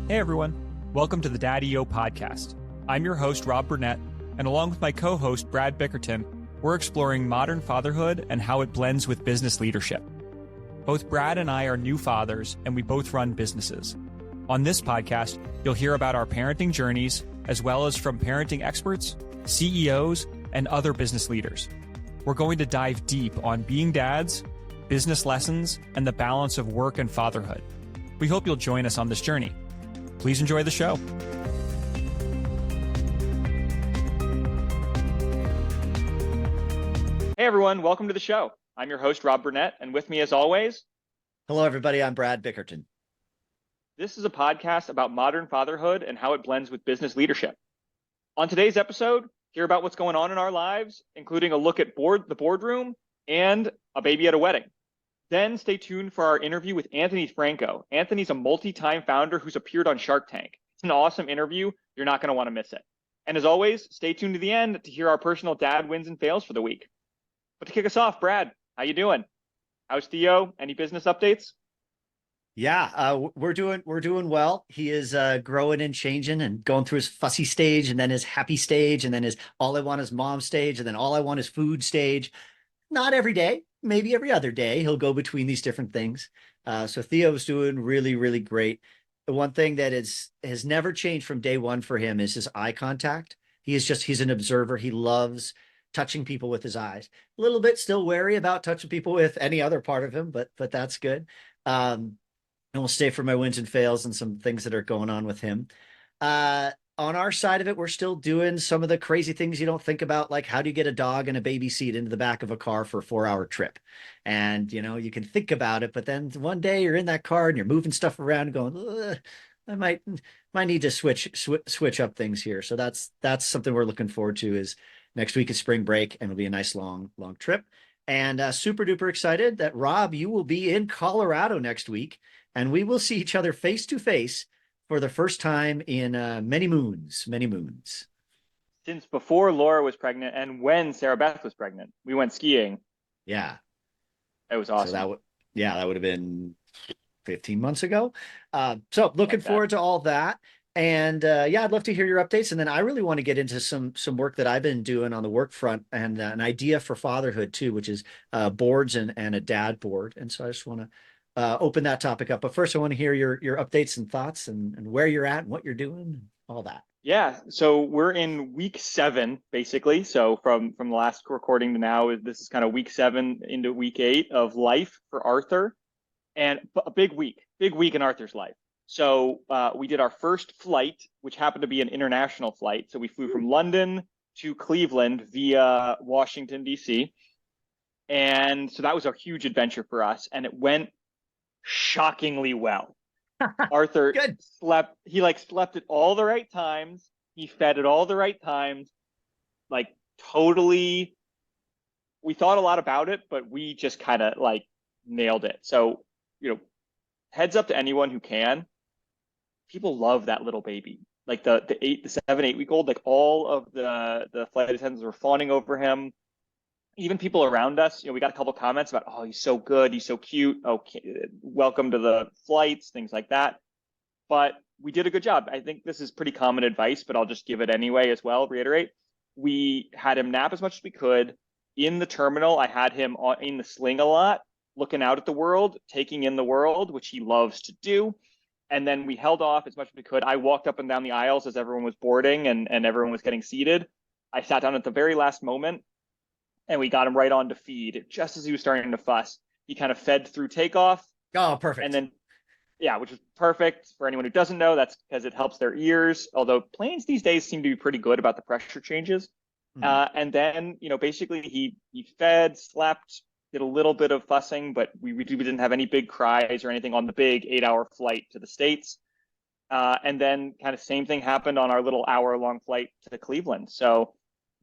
Hey everyone, welcome to the Daddy-O podcast. I'm your host, Rob Burnett, and along with my co-host, Brad Bickerton, we're exploring modern fatherhood and how it blends with business leadership. Both Brad and I are new fathers, and we both run businesses. On this podcast, you'll hear about our parenting journeys, as well as from parenting experts, CEOs, and other business leaders. We're going to dive deep on being dads, business lessons, and the balance of work and fatherhood. We hope you'll join us on this journey. Please enjoy the show. Hey everyone, welcome to the show. I'm your host, Rob Burnett, and with me as always... Hello everybody, I'm Brad Bickerton. This is a podcast about modern fatherhood and how it blends with business leadership. On today's episode, hear about what's going on in our lives, including a look at the boardroom and a baby at a wedding. Then stay tuned for our interview with Anthony Franco. Anthony's a multi-time founder who's appeared on Shark Tank. It's an awesome interview. You're not going to want to miss it. And as always, stay tuned to the end to hear our personal dad wins and fails for the week. But to kick us off, Brad, how you doing? How's Theo? Any business updates? Yeah, we're doing well. He is growing and changing and going through his fussy stage, and then his happy stage, and then his all I want is mom stage, and then all I want is food stage. Not every day, maybe every other day, he'll go between these different things. So Theo's doing really, really great. The one thing that has never changed from day one for him is his eye contact. He's an observer. He loves touching people with his eyes. A little bit still wary about touching people with any other part of him, but that's good. And we'll stay for my wins and fails and some things that are going on with him. On our side of it, we're still doing some of the crazy things you don't think about, like how do you get a dog and a baby seat into the back of a car for a 4-hour trip? And, you can think about it, but then one day you're in that car and you're moving stuff around going, I might need to switch up things here. So that's something we're looking forward to is next week is spring break and it'll be a nice long trip. And super duper excited that Rob, you will be in Colorado next week and we will see each other face to face for the first time in many moons. Since before Laura was pregnant and when Sarah Beth was pregnant, we went skiing. Yeah. It was awesome. So that would have been 15 months ago. So looking forward to all that. And I'd love to hear your updates. And then I really want to get into some work that I've been doing on the work front and an idea for fatherhood too, which is boards and a dad board. And so I just want to open that topic up. But first, I want to hear your updates and thoughts and where you're at and what you're doing, all that. Yeah. So we're in week 7, basically. So from the last recording to now, this is kind of week 7 into week 8 of life for Arthur, and a big week in Arthur's life. So we did our first flight, which happened to be an international flight. So we flew from London to Cleveland via Washington, D.C. And so that was a huge adventure for us. And it went shockingly well. Arthur slept. He slept at all the right times. He fed at all the right times. Totally. We thought a lot about it, but we just kind of nailed it. So, heads up to anyone who can. People love that little baby. The 7, 8 week old, all of the flight attendants were fawning over him. Even people around us, we got a couple comments about, oh, he's so good, he's so cute, okay, welcome to the flights, things like that. But we did a good job. I think this is pretty common advice, but I'll just give it anyway as well, reiterate. We had him nap as much as we could. In the terminal, I had him in the sling a lot, looking out at the world, taking in the world, which he loves to do. And then we held off as much as we could. I walked up and down the aisles as everyone was boarding and everyone was getting seated. I sat down at the very last moment, and we got him right on to feed. Just as he was starting to fuss, he kind of fed through takeoff. Oh, perfect. And then, which is perfect. For anyone who doesn't know, that's because it helps their ears. Although planes these days seem to be pretty good about the pressure changes. And then, basically he fed, slept, did a little bit of fussing, but we didn't have any big cries or anything on the big 8-hour flight to the States. And then kind of same thing happened on our little hour-long flight to Cleveland. So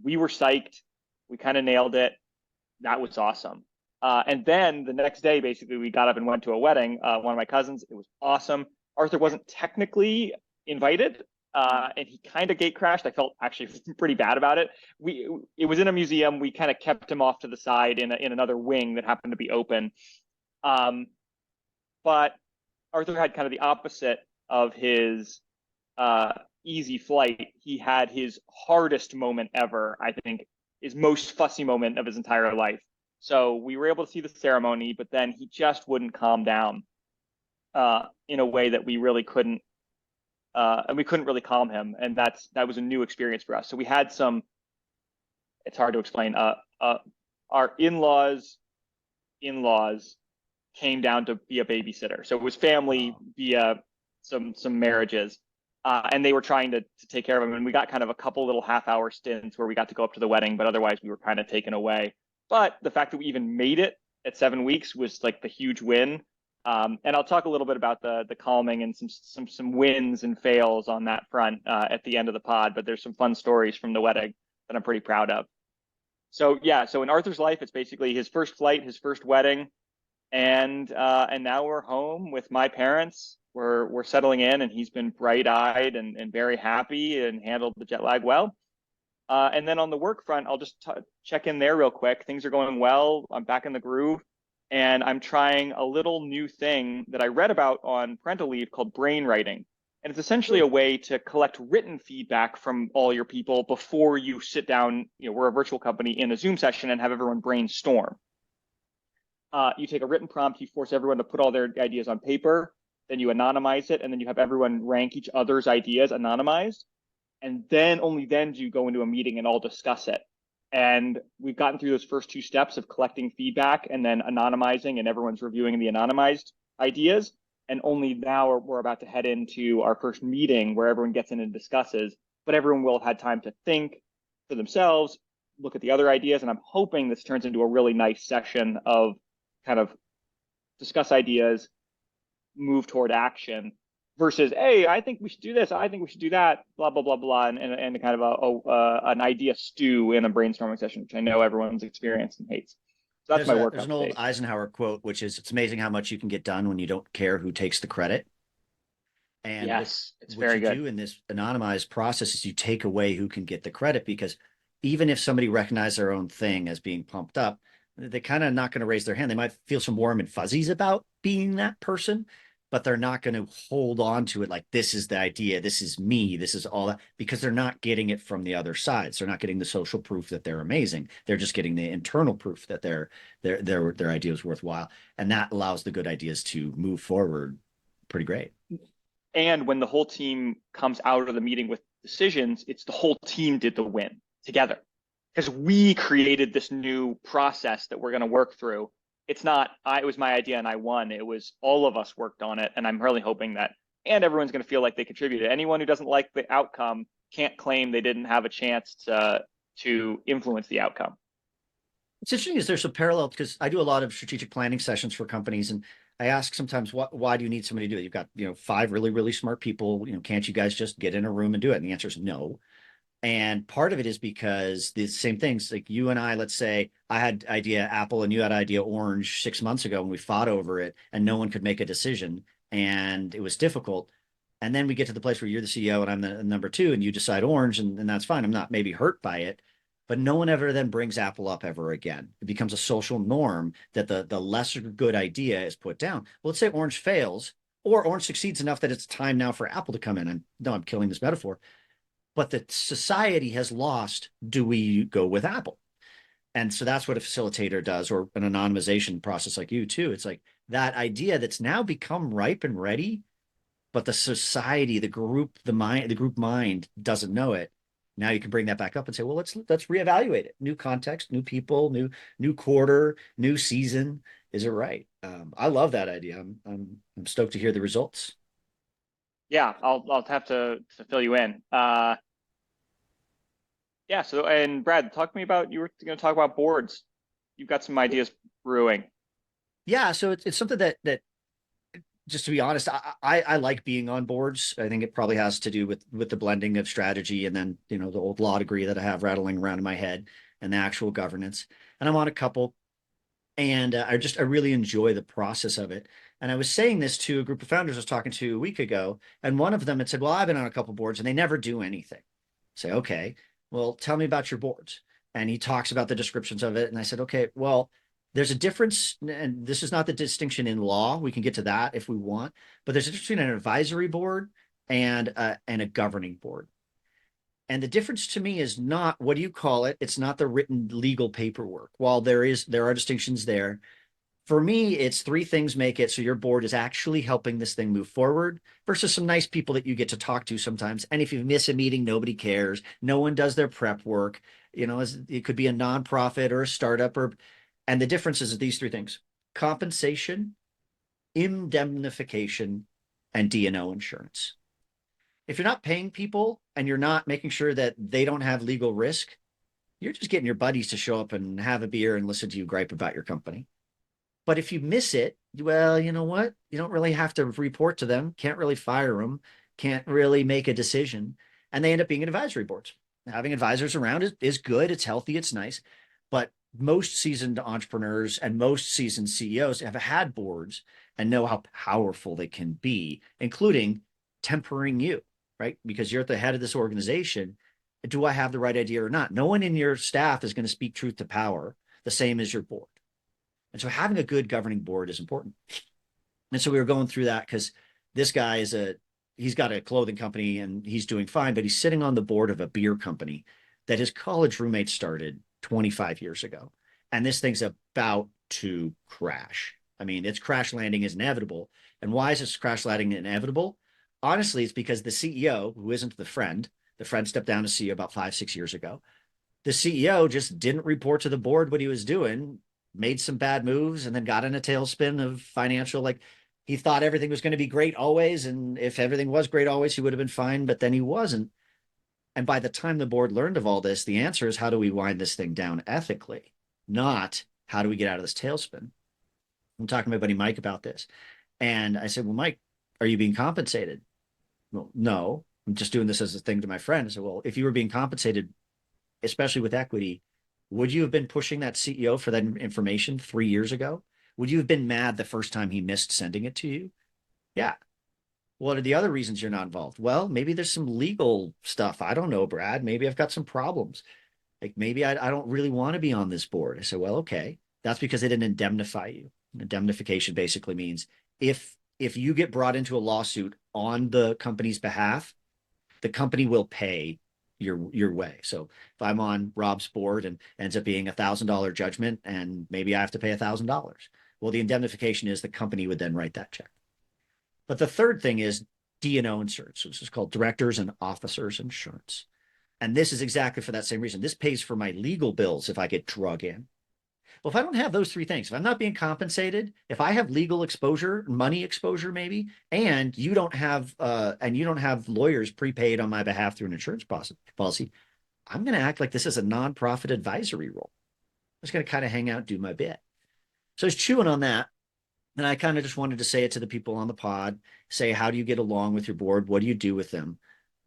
we were psyched. We kind of nailed it. That was awesome. And then the next day, basically, we got up and went to a wedding. One of my cousins. It was awesome. Arthur wasn't technically invited, and he kind of gate crashed. I felt actually pretty bad about it. It was in a museum. We kind of kept him off to the side in another wing that happened to be open. But Arthur had kind of the opposite of his uh, easy flight, he had his hardest moment ever, I think, his most fussy moment of his entire life. So we were able to see the ceremony, but then he just wouldn't calm down in a way that we really couldn't, and we couldn't really calm him. And that was a new experience for us. So we had some. It's hard to explain. Our in-laws came down to be a babysitter. So it was family via some marriages. And they were trying to take care of him. And we got kind of a couple little half-hour stints where we got to go up to the wedding, but otherwise we were kind of taken away. But the fact that we even made it at 7 weeks was like the huge win. And I'll talk a little bit about the calming and some wins and fails on that front at the end of the pod. But there's some fun stories from the wedding that I'm pretty proud of. So yeah, so in Arthur's life, it's basically his first flight, his first wedding, and now we're home with my parents. We're settling in, and he's been bright-eyed and very happy and handled the jet lag well. And then on the work front, I'll just check in there real quick. Things are going well. I'm back in the groove, and I'm trying a little new thing that I read about on parental leave called brain writing. And it's essentially a way to collect written feedback from all your people before you sit down. We're a virtual company in a Zoom session and have everyone brainstorm. You take a written prompt, you force everyone to put all their ideas on paper, then you anonymize it, and then you have everyone rank each other's ideas anonymized. And then only then do you go into a meeting and all discuss it. And we've gotten through those first two steps of collecting feedback and then anonymizing, and everyone's reviewing the anonymized ideas. And only now we're about to head into our first meeting where everyone gets in and discusses, but everyone will have had time to think for themselves, look at the other ideas. And I'm hoping this turns into a really nice session of kind of discuss ideas, move toward action versus, hey, I think we should do this. I think we should do that, blah, blah, blah, blah. And kind of an idea stew in a brainstorming session, which I know everyone's experienced and hates. So that's my work. There's an old Eisenhower quote, which is, it's amazing how much you can get done when you don't care who takes the credit. And yes, it's what very you good. do in this anonymized process is you take away who can get the credit, because even if somebody recognizes their own thing as being pumped up, they're kind of not going to raise their hand. They might feel some warm and fuzzies about being that person, but they're not going to hold on to it like, this is the idea, this is me, this is all that, because they're not getting it from the other side. So they're not getting the social proof that they're amazing. They're just getting the internal proof that their idea is worthwhile. And that allows the good ideas to move forward pretty great. And when the whole team comes out of the meeting with decisions, it's the whole team did the win together because we created this new process that we're going to work through. It's not, it was my idea and I won. It was all of us worked on it. And I'm really hoping that, and everyone's going to feel like they contributed. Anyone who doesn't like the outcome can't claim they didn't have a chance to influence the outcome. It's interesting is there's a parallel, because I do a lot of strategic planning sessions for companies, and I ask sometimes, why do you need somebody to do it? You've got, 5 really, really smart people, can't you guys just get in a room and do it? And the answer is no. And part of it is because the same things, like you and I, let's say I had idea Apple and you had idea Orange 6 months ago, and we fought over it and no one could make a decision and it was difficult. And then we get to the place where you're the CEO and I'm the number 2 and you decide Orange, and that's fine. I'm not maybe hurt by it, but no one ever then brings Apple up ever again. It becomes a social norm that the lesser good idea is put down. Well, let's say Orange fails or Orange succeeds enough that it's time now for Apple to come in. And no, I'm killing this metaphor, but the society has lost. Do we go with Apple? And so that's what a facilitator does, or an anonymization process like you too. It's like that idea that's now become ripe and ready, but the society, the group mind doesn't know it. Now you can bring that back up and say, well, let's reevaluate it. New context, new people, new quarter, new season. Is it right? I love that idea. I'm stoked to hear the results. Yeah, I'll have to fill you in. Yeah. So, and Brad, talk to me about, you were going to talk about boards. You've got some ideas brewing. Yeah, so it's something that just to be honest, I like being on boards. I think it probably has to do with the blending of strategy and then the old law degree that I have rattling around in my head and the actual governance. And I'm on a couple, and I really enjoy the process of it. And I was saying this to a group of founders I was talking to a week ago, and one of them had said, "Well, I've been on a couple boards and they never do anything." I say, "Okay, well, tell me about your boards." And he talks about the descriptions of it, and I said, "Okay, well." There's a difference, and this is not the distinction in law. We can get to that if we want, but there's a difference between an advisory board and a governing board. And the difference to me is not what do you call it? It's not the written legal paperwork. While there are distinctions there, for me, it's three things make it so your board is actually helping this thing move forward versus some nice people that you get to talk to sometimes. And if you miss a meeting, nobody cares. No one does their prep work. It could be a nonprofit or a startup and the difference is these three things: compensation, indemnification, and D&O insurance. If you're not paying people and you're not making sure that they don't have legal risk, you're just getting your buddies to show up and have a beer and listen to you gripe about your company. But if you miss it, well, you know what? You don't really have to report to them, can't really fire them, can't really make a decision. And they end up being advisory boards. Having advisors around is good, it's healthy, it's nice. But most seasoned entrepreneurs and most seasoned CEOs have had boards and know how powerful they can be, including tempering you, right? Because you're at the head of this organization. Do I have the right idea or not? No one in your staff is going to speak truth to power the same as your board. And so having a good governing board is important. And so we were going through that because this guy he's got a clothing company and he's doing fine, but he's sitting on the board of a beer company that his college roommate started 25 years ago. And this thing's about to crash. I mean, its crash landing is inevitable. And why is this crash landing inevitable? Honestly, it's because the CEO, who isn't the friend stepped down as CEO about 5-6 years ago. The CEO just didn't report to the board what he was doing, made some bad moves, and then got in a tailspin of financial, like he thought everything was going to be great always. And if everything was great always, he would have been fine, but then he wasn't. And by the time the board learned of all this, the answer is how do we wind this thing down ethically, not how do we get out of this tailspin? I'm talking to my buddy Mike about this. And I said, well, Mike, are you being compensated? Well, no, I'm just doing this as a thing to my friend. I said, well, if you were being compensated, especially with equity, would you have been pushing that CEO for that information 3 years ago? Would you have been mad the first time he missed sending it to you? Yeah. What are the other reasons you're not involved? Well, maybe there's some legal stuff. I don't know, Brad. Maybe I've got some problems. Like maybe I don't really want to be on this board. I said, well, okay. That's because they didn't indemnify you. Indemnification basically means if you get brought into a lawsuit on the company's behalf, the company will pay your way. So if I'm on Rob's board and ends up being $1,000 judgment and maybe I have to pay $1,000, well, the indemnification is the company would then write that check. But the third thing is D&O insurance, which is called directors and officers insurance. And this is exactly for that same reason. This pays for my legal bills if I get drug in. Well, if I don't have those three things, if I'm not being compensated, if I have legal exposure, money exposure, maybe, and you don't have lawyers prepaid on my behalf through an insurance policy, I'm going to act like this is a nonprofit advisory role. I'm just going to kind of hang out, do my bit. So I was chewing on that. And I kind of just wanted to say it to the people on the pod, say, how do you get along with your board? What do you do with them?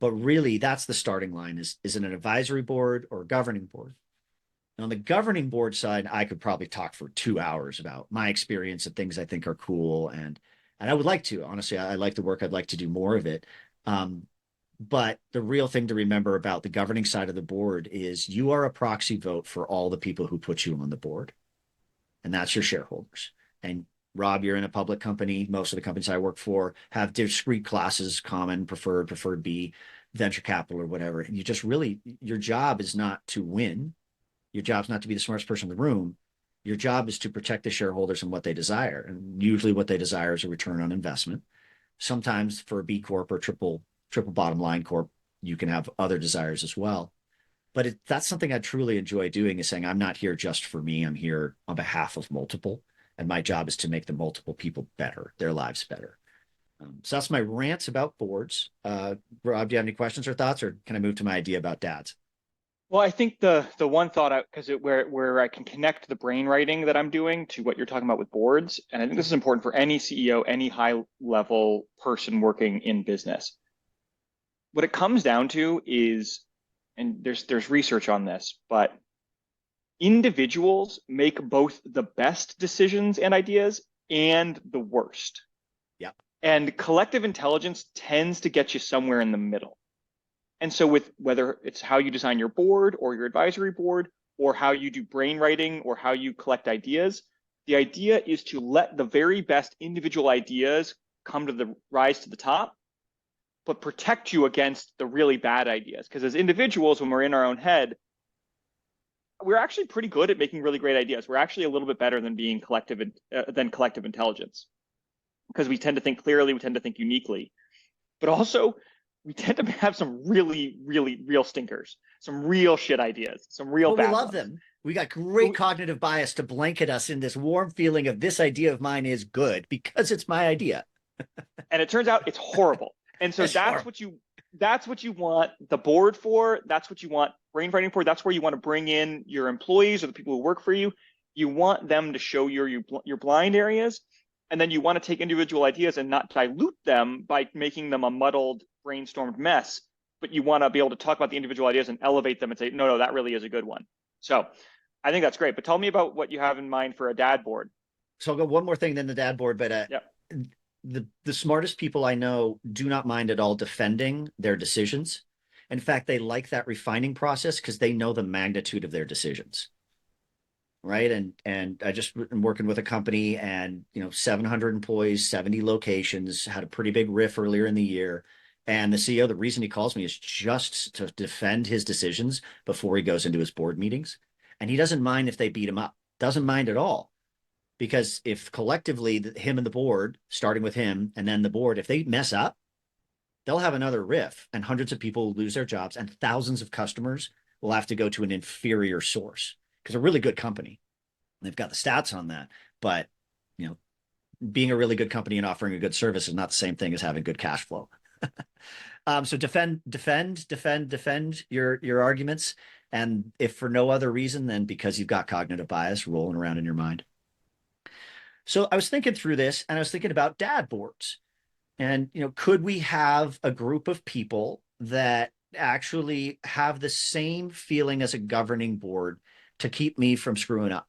But really, that's the starting line. Is it an advisory board or a governing board? And on the governing board side, I could probably talk for 2 hours about my experience and things I think are cool. And I would like to, honestly, I like the work. I'd like to do more of it. But the real thing to remember about the governing side of the board is you are a proxy vote for all the people who put you on the board. And that's your shareholders. And Rob, you're in a public company. Most of the companies I work for have discrete classes, common, preferred B, venture capital or whatever. And you just really, your job is not to win. Your job's not to be the smartest person in the room. Your job is to protect the shareholders and what they desire. And usually what they desire is a return on investment. Sometimes for a B Corp or triple bottom line corp, you can have other desires as well. But that's something I truly enjoy doing, is saying, I'm not here just for me. I'm here on behalf of multiple. And my job is to make the multiple people better, their lives better. So that's my rants about boards. Rob, do you have any questions or thoughts, or can I move to my idea about dads? Well, I think the one thought, because where I can connect the brainwriting that I'm doing to what you're talking about with boards, and I think this is important for any CEO, any high level person working in business. What it comes down to is, and there's research on this, but individuals make both the best decisions and ideas and the worst. Yeah. And collective intelligence tends to get you somewhere in the middle. And so with whether it's how you design your board or your advisory board or how you do brainwriting or how you collect ideas, The idea is to let the very best individual ideas come to the rise to the top, but protect you against the really bad ideas. Because as individuals, when we're in our own head, we're actually pretty good at making really great ideas. We're actually a little bit better than being collective intelligence, because we tend to think clearly, we tend to think uniquely, but also we tend to have some really, really real stinkers, some real shit ideas, some real But we bad love ones. them. We got great cognitive bias to blanket us in this warm feeling of this idea of mine is good because it's my idea. And it turns out it's horrible. And so It's horrible. that's what you want the board for. That's what you want brain fighting for. That's where you want to bring in your employees or the people who work for you. You want them to show your blind areas, and then you want to take individual ideas and not dilute them by making them a muddled, brainstormed mess. But you want to be able to talk about the individual ideas and elevate them and say, no, that really is a good one. So I think that's great. But tell me about what you have in mind for a dad board. So I'll go one more thing than the dad board, but Yeah. the smartest people I know do not mind at all defending their decisions. In fact, they like that refining process because they know the magnitude of their decisions. Right. And I just am working with a company and 700 employees, 70 locations, had a pretty big riff earlier in the year. And the CEO, the reason he calls me is just to defend his decisions before he goes into his board meetings. And he doesn't mind if they beat him up, doesn't mind at all. Because if collectively, him and the board, starting with him and then the board, if they mess up, they'll have another riff and hundreds of people will lose their jobs and thousands of customers will have to go to an inferior source because a really good company. They've got the stats on that, but being a really good company and offering a good service is not the same thing as having good cash flow. So defend your arguments, and if for no other reason than because you've got cognitive bias rolling around in your mind. So I was thinking through this, and I was thinking about dad boards, and could we have a group of people that actually have the same feeling as a governing board to keep me from screwing up?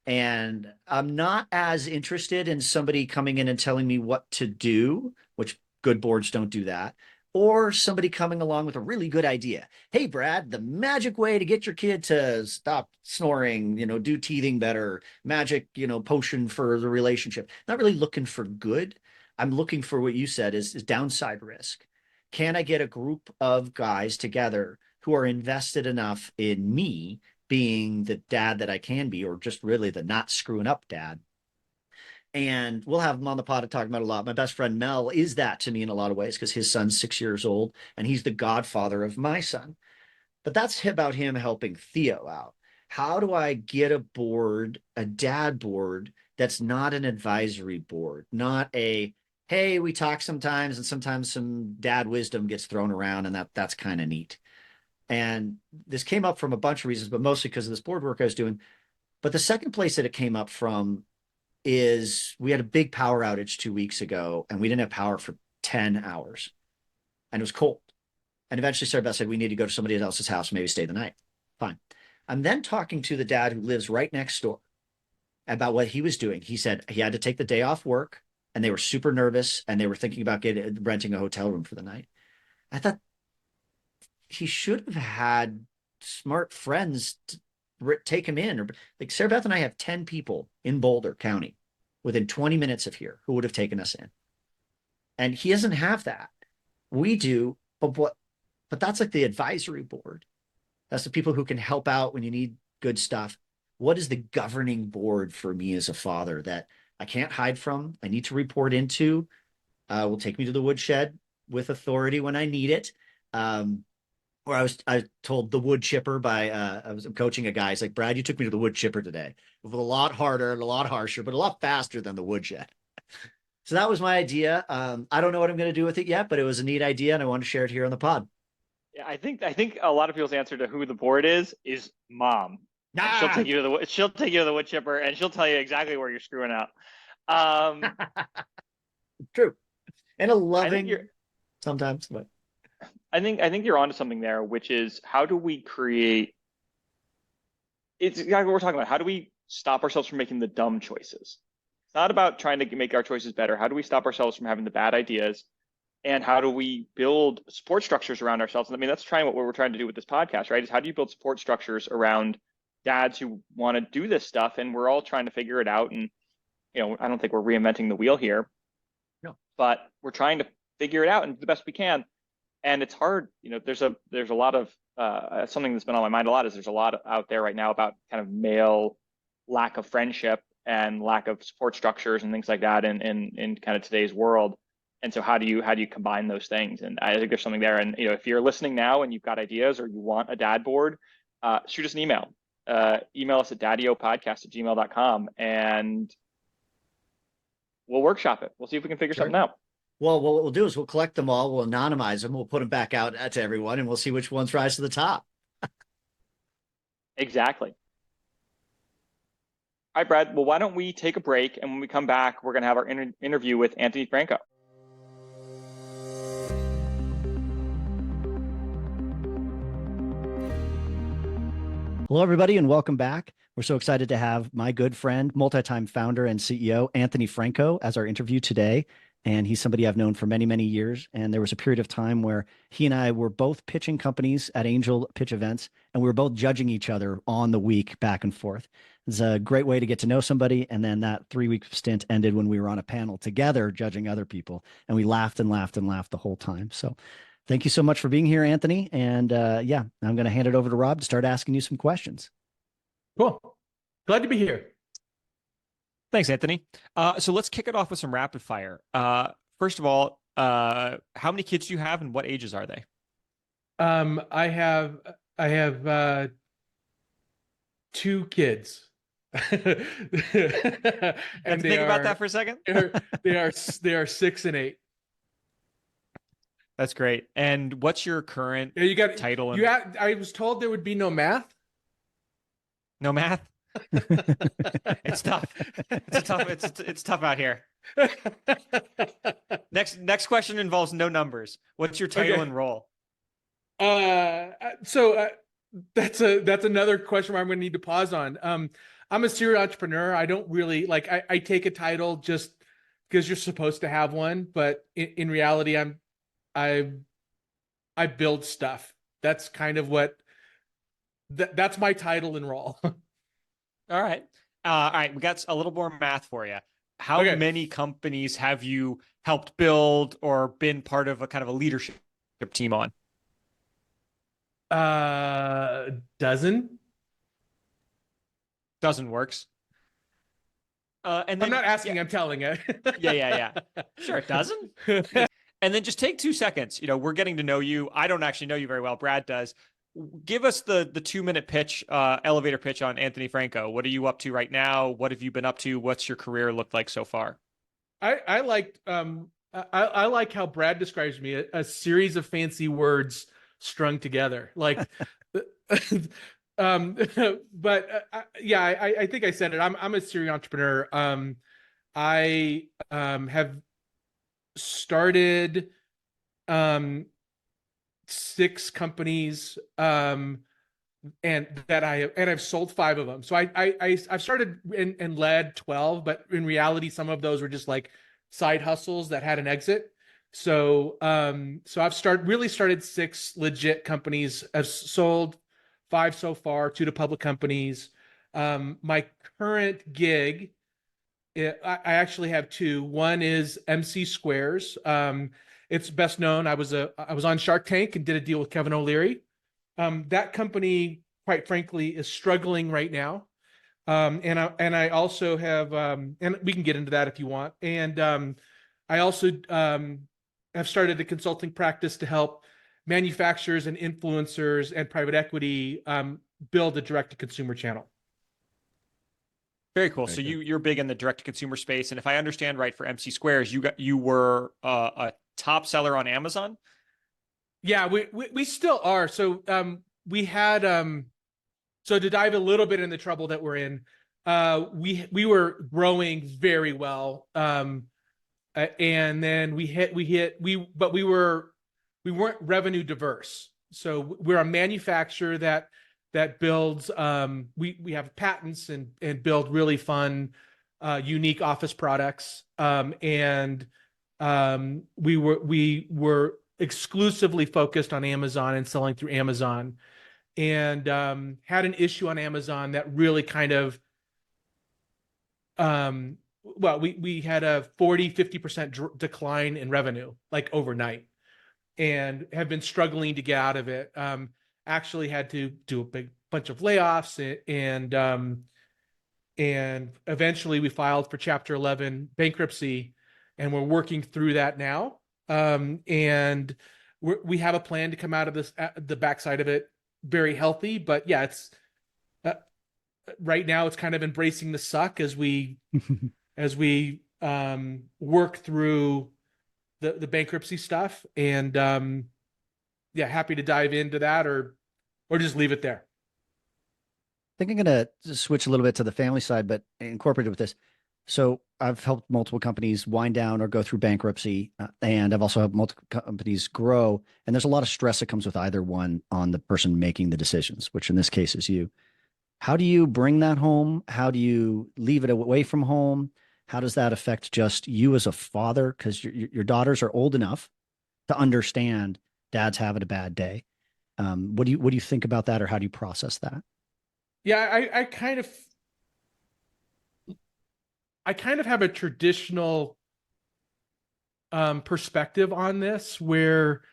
And I'm not as interested in somebody coming in and telling me what to do, which good boards don't do that, or somebody coming along with a really good idea. Hey, Brad, the magic way to get your kid to stop snoring, do teething better, magic, potion for the relationship. Not really looking for good. I'm looking for what you said is downside risk. Can I get a group of guys together who are invested enough in me being the dad that I can be, or just really the not screwing up dad? And we'll have him on the pod to talk about a lot. My best friend Mel is that to me in a lot of ways because his son's 6 years old and he's the godfather of my son. But that's about him helping Theo out. How do I get a board, a dad board that's not an advisory board, not a, hey, we talk sometimes and sometimes some dad wisdom gets thrown around and that's kind of neat. And this came up from a bunch of reasons, but mostly because of this board work I was doing. But the second place that it came up from is we had a big power outage 2 weeks ago and we didn't have power for 10 hours and it was cold. And eventually Sarah Beth said, we need to go to somebody else's house, maybe stay the night. Fine. I'm then talking to the dad who lives right next door about what he was doing. He said he had to take the day off work and they were super nervous and they were thinking about renting a hotel room for the night. I thought he should have had smart friends to take him in. Or like Sarah Beth and I have 10 people in Boulder County within 20 minutes of here who would have taken us in. And he doesn't have that. We do, but that's like the advisory board. That's the people who can help out when you need good stuff. What is the governing board for me as a father that I can't hide from? I need to report into. Will take me to the woodshed with authority when I need it. Or I told the wood chipper by I was coaching a guy. He's like, Brad, you took me to the wood chipper today. It was a lot harder and a lot harsher, but a lot faster than the woodshed. So that was my idea. I don't know what I'm going to do with it yet, but it was a neat idea, and I want to share it here on the pod. Yeah, I think a lot of people's answer to who the board is mom. And she'll Ah, take you to the wood chipper and she'll tell you exactly where you're screwing up. Um, true. And a I think you're loving sometimes, but I think you're onto something there, which is how do we create it's exactly what we're talking about. How do we stop ourselves from making the dumb choices? It's not about trying to make our choices better. How do we stop ourselves from having the bad ideas? And how do we build support structures around ourselves? And I mean, that's what we're trying to do with this podcast, right? Is how do you build support structures around dads who want to do this stuff, and we're all trying to figure it out. And I don't think we're reinventing the wheel here, No. but we're trying to figure it out and do the best we can. And it's hard. There's a lot of something that's been on my mind a lot is there's a lot out there right now about kind of male lack of friendship and lack of support structures and things like that in kind of today's world. And so how do you combine those things? And I think there's something there. And if you're listening now and you've got ideas or you want a dad board, shoot us an email. Email us at daddyopodcast@gmail.com and we'll workshop it. We'll see if we can figure something out. Well, what we'll do is we'll collect them all, we'll anonymize them, we'll put them back out to everyone, and we'll see which ones rise to the top. Exactly. All right, Brad. Well, why don't we take a break, and when we come back, we're going to have our interview with Anthony Franco. Hello, everybody, and welcome back. We're so excited to have my good friend, multi-time founder and CEO, Anthony Franco, as our interview today. And he's somebody I've known for many, many years. And there was a period of time where he and I were both pitching companies at angel pitch events, and we were both judging each other on the week back and forth. It's a great way to get to know somebody. And then that 3-week stint ended when we were on a panel together judging other people. And we laughed and laughed and laughed the whole time. So thank you so much for being here, Anthony. And yeah, I'm going to hand it over to Rob to start asking you some questions. Cool. Glad to be here. Thanks, Anthony. So let's kick it off with some rapid fire. First of all, how many kids do you have and what ages are they? I have 2 kids. And think about that for a second. they are 6 and 8. That's great. And what's your current title? I was told there would be no math. No math? It's tough. It's tough out here. Next question involves no numbers. What's your title and role? So that's another question where I'm going to need to pause on. I'm a serial entrepreneur. I don't really I take a title just because you're supposed to have one, but in reality, I build stuff. That's kind of that's my title and role. All right. We got a little more math for you. How many companies have you helped build or been part of a kind of a leadership team on? Dozen. Dozen works. And then, I'm not asking, I'm telling you. Yeah. Sure, a dozen. And then just take 2 seconds. We're getting to know you. I don't actually know you very well. Brad does. Give us the 2-minute pitch, elevator pitch on Anthony Franco. What are you up to right now? What have you been up to? What's your career looked like so far? I like how Brad describes me, a series of fancy words strung together. But I think I said it. I'm a serial entrepreneur. I have started 6 companies, and I've sold 5 of them. So I've started and led 12, but in reality, some of those were just like side hustles that had an exit. So I've started 6 legit companies. I've sold 5 so far, 2 to public companies. My current gig, I actually have 2. One is MC Squares. It's best known. I was on Shark Tank and did a deal with Kevin O'Leary. That company, quite frankly, is struggling right now. And I also have, and we can get into that if you want. And I also have started a consulting practice to help manufacturers and influencers and private equity build a direct-to-consumer channel. Very cool. So you're big in the direct-to-consumer space, and if I understand right, for MC Squares, you were a top seller on Amazon. Yeah, we still are. So we had so to dive a little bit in the trouble that we're in, we were growing very well, and then but we weren't revenue diverse. So we're a manufacturer that builds, we have patents and build really fun, unique office products. And we were exclusively focused on Amazon and selling through Amazon. and had an issue on Amazon that really kind of well, we had a 40-50% decline in revenue like overnight, and have been struggling to get out of it. Actually had to do a big bunch of layoffs, and eventually we filed for Chapter 11 bankruptcy, and we're working through that now. And we have a plan to come out of this, the backside of it, very healthy. But yeah, it's right now it's kind of embracing the suck as we work through the bankruptcy stuff. And yeah, happy to dive into that or just leave it there. I think I'm going to switch a little bit to the family side, but incorporated with this. So I've helped multiple companies wind down or go through bankruptcy, and I've also helped multiple companies grow. And there's a lot of stress that comes with either one on the person making the decisions, which in this case is you. How do you bring that home? How do you leave it away from home? How does that affect just you as a father? Because your daughters are old enough to understand dad's having a bad day. What do you think about that, or how do you process that? Yeah, I kind of have a traditional perspective on this, where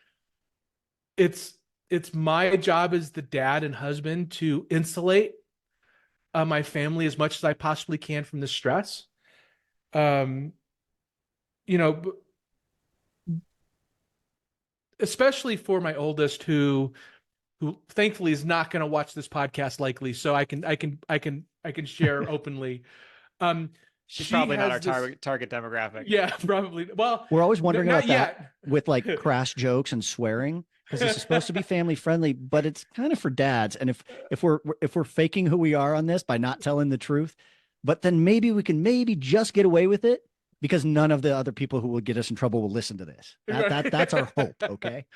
it's my job as the dad and husband to insulate my family as much as I possibly can from the stress. You know, especially for my oldest, who thankfully is not going to watch this podcast likely, so I can share openly. She's probably not our target demographic. Yeah, probably. Well, we're always wondering about yet. that with like crass jokes and swearing, because this is supposed to be family friendly, but it's kind of for dads. And if we're faking who we are on this by not telling the truth, but then maybe we can just get away with it because none of the other people who will get us in trouble will listen to this. That's our hope. Okay.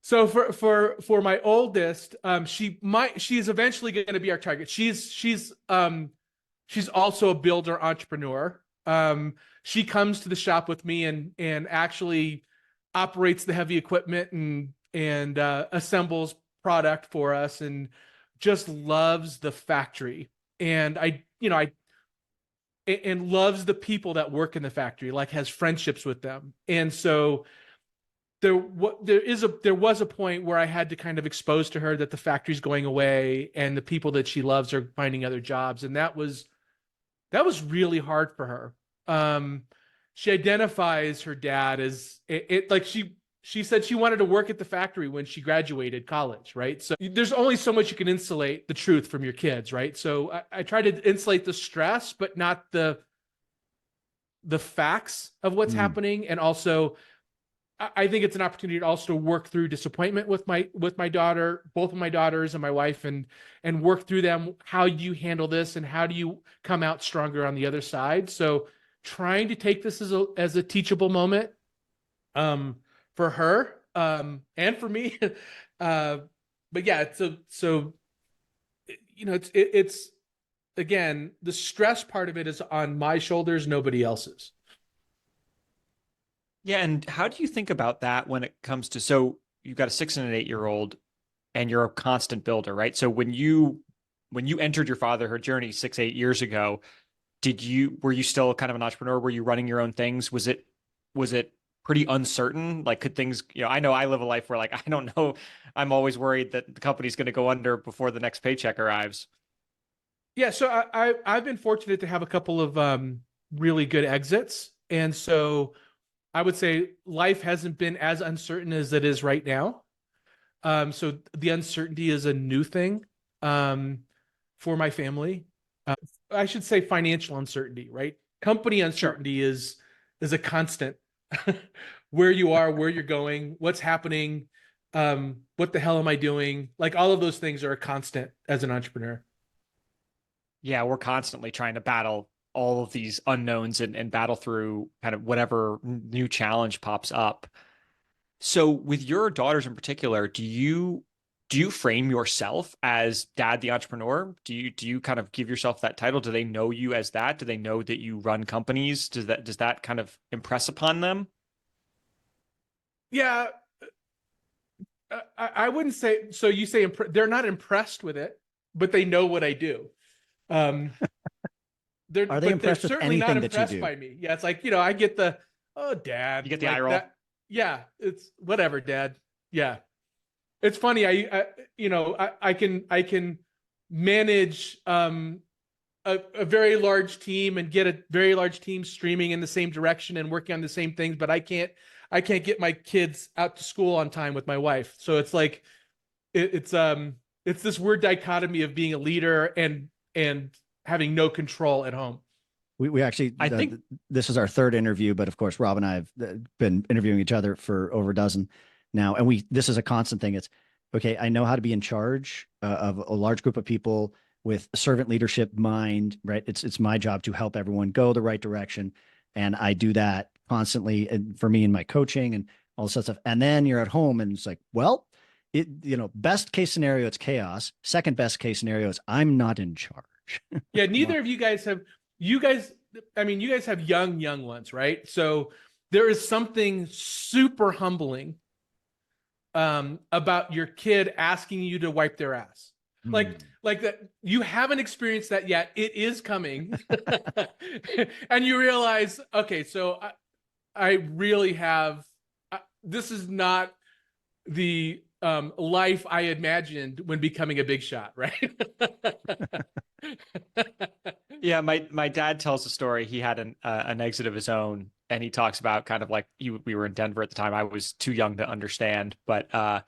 So for my oldest, she is eventually going to be our target. She's also a builder entrepreneur. She comes to the shop with me and actually operates the heavy equipment and assembles product for us, and just loves the factory. And and loves the people that work in the factory, like has friendships with them. And so there was a point where I had to kind of expose to her that the factory's going away and the people that she loves are finding other jobs. And that was really hard for her. She identifies her dad as like she said she wanted to work at the factory when she graduated college, right? So there's only so much you can insulate the truth from your kids, right? So I try to insulate the stress, but not the facts of what's happening. And also, I think it's an opportunity to also work through disappointment with my daughter, both of my daughters and my wife, and work through them. How do you handle this, and how do you come out stronger on the other side? So trying to take this as a teachable moment, for her, and for me. But yeah, so it's again, the stress part of it is on my shoulders, nobody else's. Yeah, and how do you think about that when it comes to, so you've got a 6 and an 8-year-old, and you're a constant builder, right? So when you entered your fatherhood journey 6-8 years ago, were you still kind of an entrepreneur? Were you running your own things? Was it pretty uncertain? Like, could things, I know I live a life where, like, I don't know, I'm always worried that the company's going to go under before the next paycheck arrives. Yeah, so I've been fortunate to have a couple of really good exits, and so I would say life hasn't been as uncertain as it is right now. So the uncertainty is a new thing for my family. I should say financial uncertainty, right? Company uncertainty is a constant. Where you are, where you're going, what's happening, what the hell am I doing? Like, all of those things are a constant as an entrepreneur. Yeah, we're constantly trying to battle all of these unknowns and battle through kind of whatever new challenge pops up. So with your daughters in particular, do you frame yourself as dad the entrepreneur? Do you kind of give yourself that title? Do they know you as that? Do they know that you run companies? Does that kind of impress upon them? Yeah, I wouldn't say so. You say they're not impressed with it, but they know what I do. Um, Are they impressed with certainly not anything that you impressed do? by me. Yeah, it's like, I get the, oh, dad. You get the like eye roll. that. Yeah, it's whatever, dad. Yeah, it's funny. I can manage a very large team and get a very large team streaming in the same direction and working on the same things, but I can't get my kids out to school on time with my wife. So it's like it's this weird dichotomy of being a leader and having no control at home. We actually, I think this is our third interview, but of course, Rob and I have been interviewing each other for over a dozen now. And this is a constant thing. It's okay. I know how to be in charge of a large group of people with servant leadership mind, right? It's my job to help everyone go the right direction. And I do that constantly, and for me in my coaching and all this stuff. And then you're at home and it's like, well, best case scenario, it's chaos. Second best case scenario is I'm not in charge. Yeah. Neither of you guys have, you guys have young ones, right? So there is something super humbling about your kid asking you to wipe their ass. Like that, you haven't experienced that yet. It is coming. And you realize, okay, so I really have, this is not the life I imagined when becoming a big shot, right? Yeah, my dad tells a story. He had an exit of his own, and he talks about kind of like we were in Denver at the time. I was too young to understand, but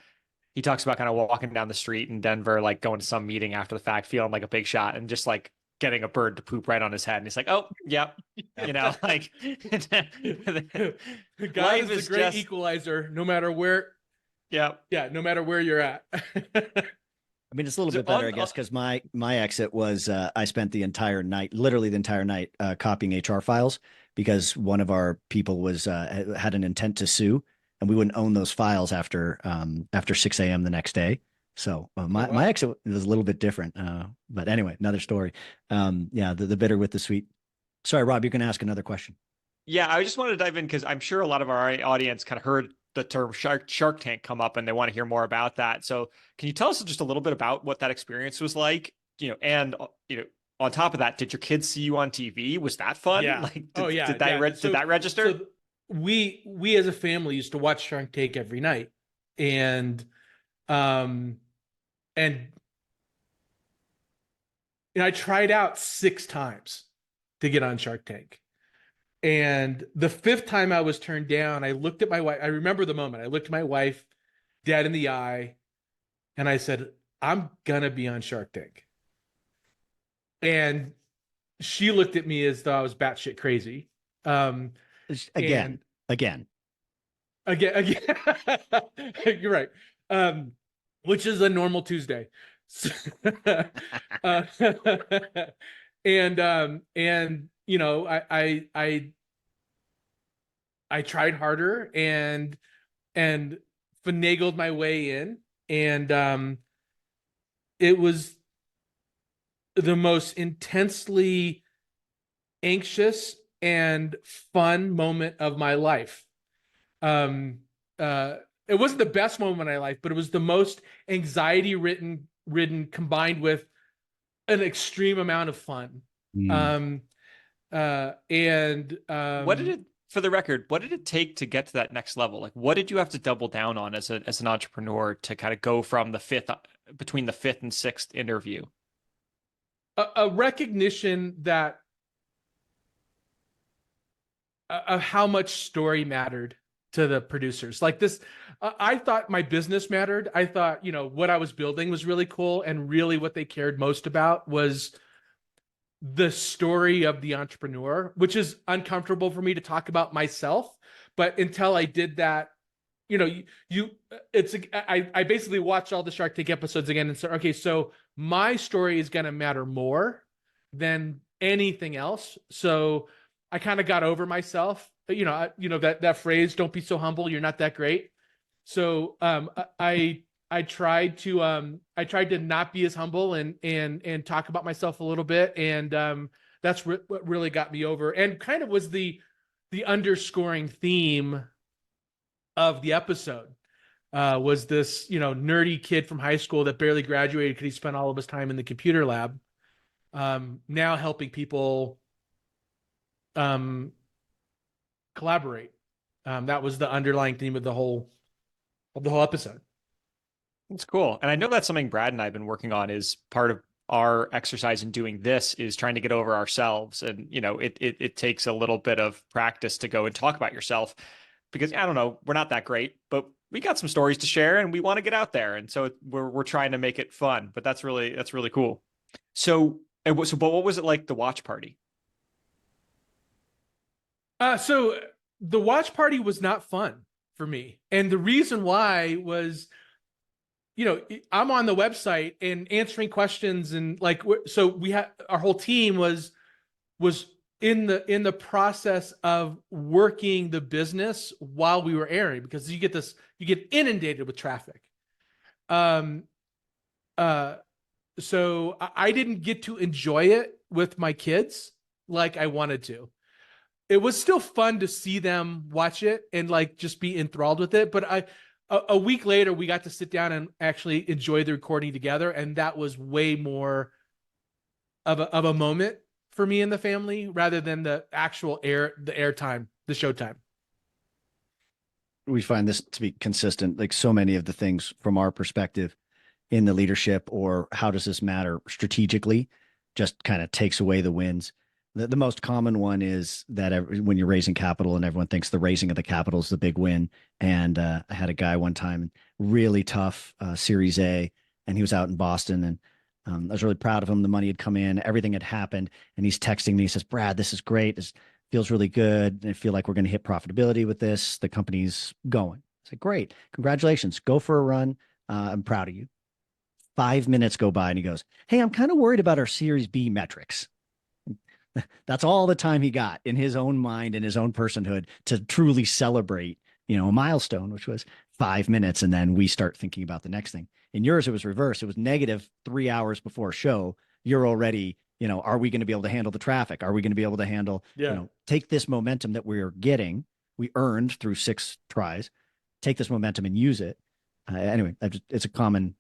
he talks about kind of walking down the street in Denver, like going to some meeting after the fact, feeling like a big shot, and just like getting a bird to poop right on his head. And he's like, "Oh, yep," like God is a great equalizer, no matter where. Yeah, no matter where you're at. I mean, it's a little bit better, I guess, because my exit was I spent literally the entire night copying HR files because one of our people was had an intent to sue, and we wouldn't own those files after 6 a.m. the next day. So my exit was a little bit different. But anyway, another story. The bitter with the sweet. Sorry, Rob, you're going to ask another question. Yeah, I just wanted to dive in because I'm sure a lot of our audience kind of heard the term Shark Tank come up and they want to hear more about that. So can you tell us just a little bit about what that experience was like? And on top of that, did your kids see you on TV? Was that fun? Yeah. Like, did that register? So we as a family used to watch Shark Tank every night, and I tried out 6 times to get on Shark Tank. And the 5th time I was turned down, I looked at my wife. I remember the moment. I looked at my wife dead in the eye, and I said, I'm going to be on Shark Tank. And she looked at me as though I was batshit crazy. Again. You're right. Which is a normal Tuesday. I tried harder and finagled my way in, and it was the most intensely anxious and fun moment of my life. It wasn't the best moment of my life, but it was the most anxiety ridden combined with an extreme amount of fun. For the record, what did it take to get to that next level? Like, what did you have to double down on as an entrepreneur to kind of go from between the 5th and 6th interview? A recognition that of how much story mattered to the producers. Like this, I thought my business mattered. I thought, what I was building was really cool, and really what they cared most about was the story of the entrepreneur, which is uncomfortable for me to talk about myself. But until I did that, I basically watched all the Shark Tank episodes again and said, okay, so my story is going to matter more than anything else. So I kind of got over myself, that phrase, don't be so humble, you're not that great. So I tried to not be as humble and talk about myself a little bit, and that's what really got me over, and kind of was the underscoring theme of the episode. was this, nerdy kid from high school that barely graduated because he spent all of his time in the computer lab. Now helping people collaborate. That was the underlying theme of the whole episode. That's cool. And I know that's something Brad and I have been working on, is part of our exercise in doing this is trying to get over ourselves. And, it takes a little bit of practice to go and talk about yourself, because I don't know, we're not that great, but we got some stories to share and we want to get out there. And so we're trying to make it fun, but that's really cool. So but what was it like, the watch party? So the watch party was not fun for me. And the reason why was, I'm on the website and answering questions, and so we had, our whole team was in the process of working the business while we were airing, because you get inundated with traffic. So I didn't get to enjoy it with my kids like I wanted to. It was still fun to see them watch it and just be enthralled with it. But a week later, we got to sit down and actually enjoy the recording together. And that was way more of a moment for me and the family, rather than the actual air time, the show time. We find this to be consistent, like so many of the things from our perspective in the leadership, or how does this matter strategically, just kind of takes away the wins. The most common one is that when you're raising capital and everyone thinks the raising of the capital is the big win. And I had a guy one time, really tough Series A, and he was out in Boston, and I was really proud of him. The money had come in, everything had happened, and he's texting me. He says, "Brad, this is great. This feels really good. I feel like we're going to hit profitability with this. The company's going." I said, "Great. Congratulations. Go for a run. I'm proud of you." 5 minutes go by and he goes, "Hey, I'm kind of worried about our Series B metrics." That's all the time he got in his own mind and his own personhood to truly celebrate, a milestone, which was 5 minutes. And then we start thinking about the next thing. In yours, it was reverse. It was negative 3 hours before show. You're already, are we going to be able to handle the traffic? Are we going to be able to handle, take this momentum that we're getting, we earned through 6 tries, take this momentum and use it. Anyway, it's a common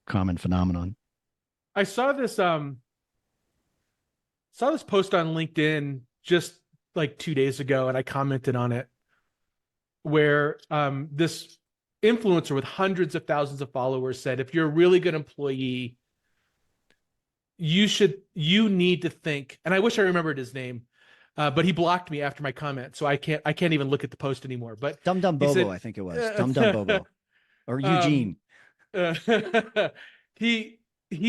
phenomenon. I saw this post on LinkedIn just 2 days ago, and I commented on it, where this influencer with hundreds of thousands of followers said, if you're a really good employee, you need to think, and I wish I remembered his name, but he blocked me after my comment, so I can't even look at the post anymore. But Dum Dum Bobo, I think it was Dum Dum Bobo or Eugene. He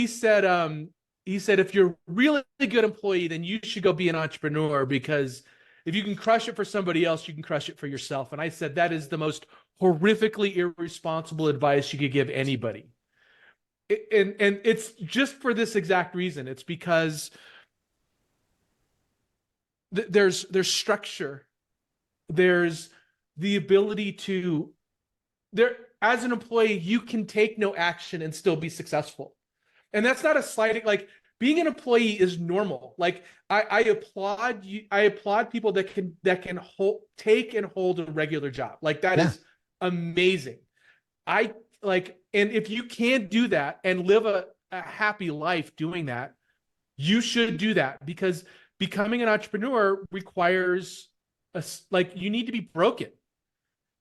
said, if you're a really good employee, then you should go be an entrepreneur, because if you can crush it for somebody else, you can crush it for yourself. And I said, that is the most horrifically irresponsible advice you could give anybody. And it's just for this exact reason. It's because there's structure. There's the ability to, as an employee, you can take no action and still be successful. And that's not a slight, being an employee is normal. I applaud you. I applaud people that can take and hold a regular job. That is amazing. And if you can't do that and live a happy life doing that, you should do that, because becoming an entrepreneur requires you need to be broken.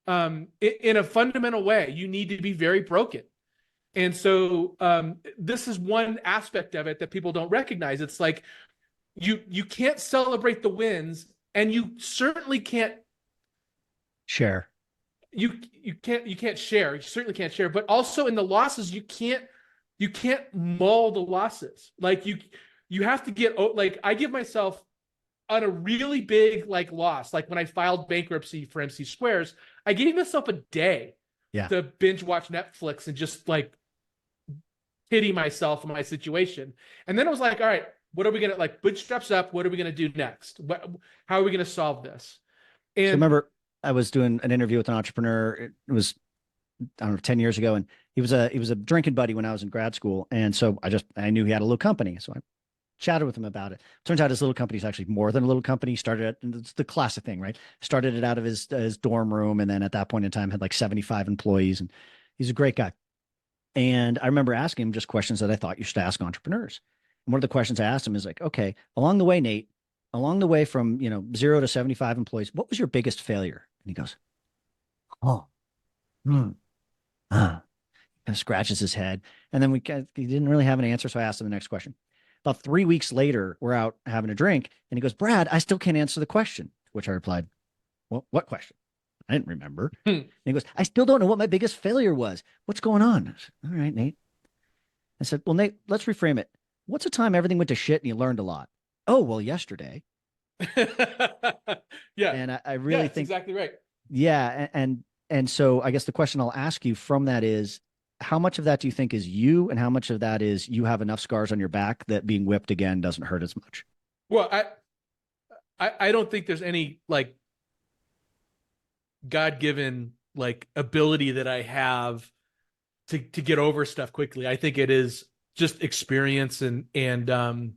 In a fundamental way, you need to be very broken. And so this is one aspect of it that people don't recognize. It's you can't celebrate the wins, and you certainly can't share. You can't share. You certainly can't share. But also in the losses, you can't mull the losses. You have to get, I give myself, on a really big loss, when I filed bankruptcy for MC Squares, I gave myself a day to binge watch Netflix and just pity myself and my situation. And then I was like, all right, what are we going to bootstraps up? What are we going to do next? How are we going to solve this? And so remember, I was doing an interview with an entrepreneur. It was, I don't know, 10 years ago. And he was a drinking buddy when I was in grad school. And so I knew he had a little company. So I chatted with him about it. Turns out his little company is actually more than a little company. Started at, and it's the classic thing, right? Started it out of his dorm room, and then at that point in time had like 75 employees, and he's a great guy. And I remember asking him just questions that I thought you should ask entrepreneurs. And one of the questions I asked him is like, okay, along the way, Nate, along the way from 0 to 75 employees, what was your biggest failure? And he goes, oh, kind of scratches his head. And then he didn't really have an answer. So I asked him the next question. About 3 weeks later, we're out having a drink, and he goes, Brad, I still can't answer the question. Which I replied, well, what question? I didn't remember. And he goes, I still don't know what my biggest failure was. What's going on? I said, all right, Nate. I said, well, Nate, let's reframe it. What's a time everything went to shit and you learned a lot? Oh, well, yesterday. Yeah. And I really that's think exactly right. Yeah. And so I guess the question I'll ask you from that is, how much of that do you think is you, and how much of that is you have enough scars on your back that being whipped again doesn't hurt as much? Well, I don't think there's any like God-given like ability that I have to get over stuff quickly. I think it is just experience and I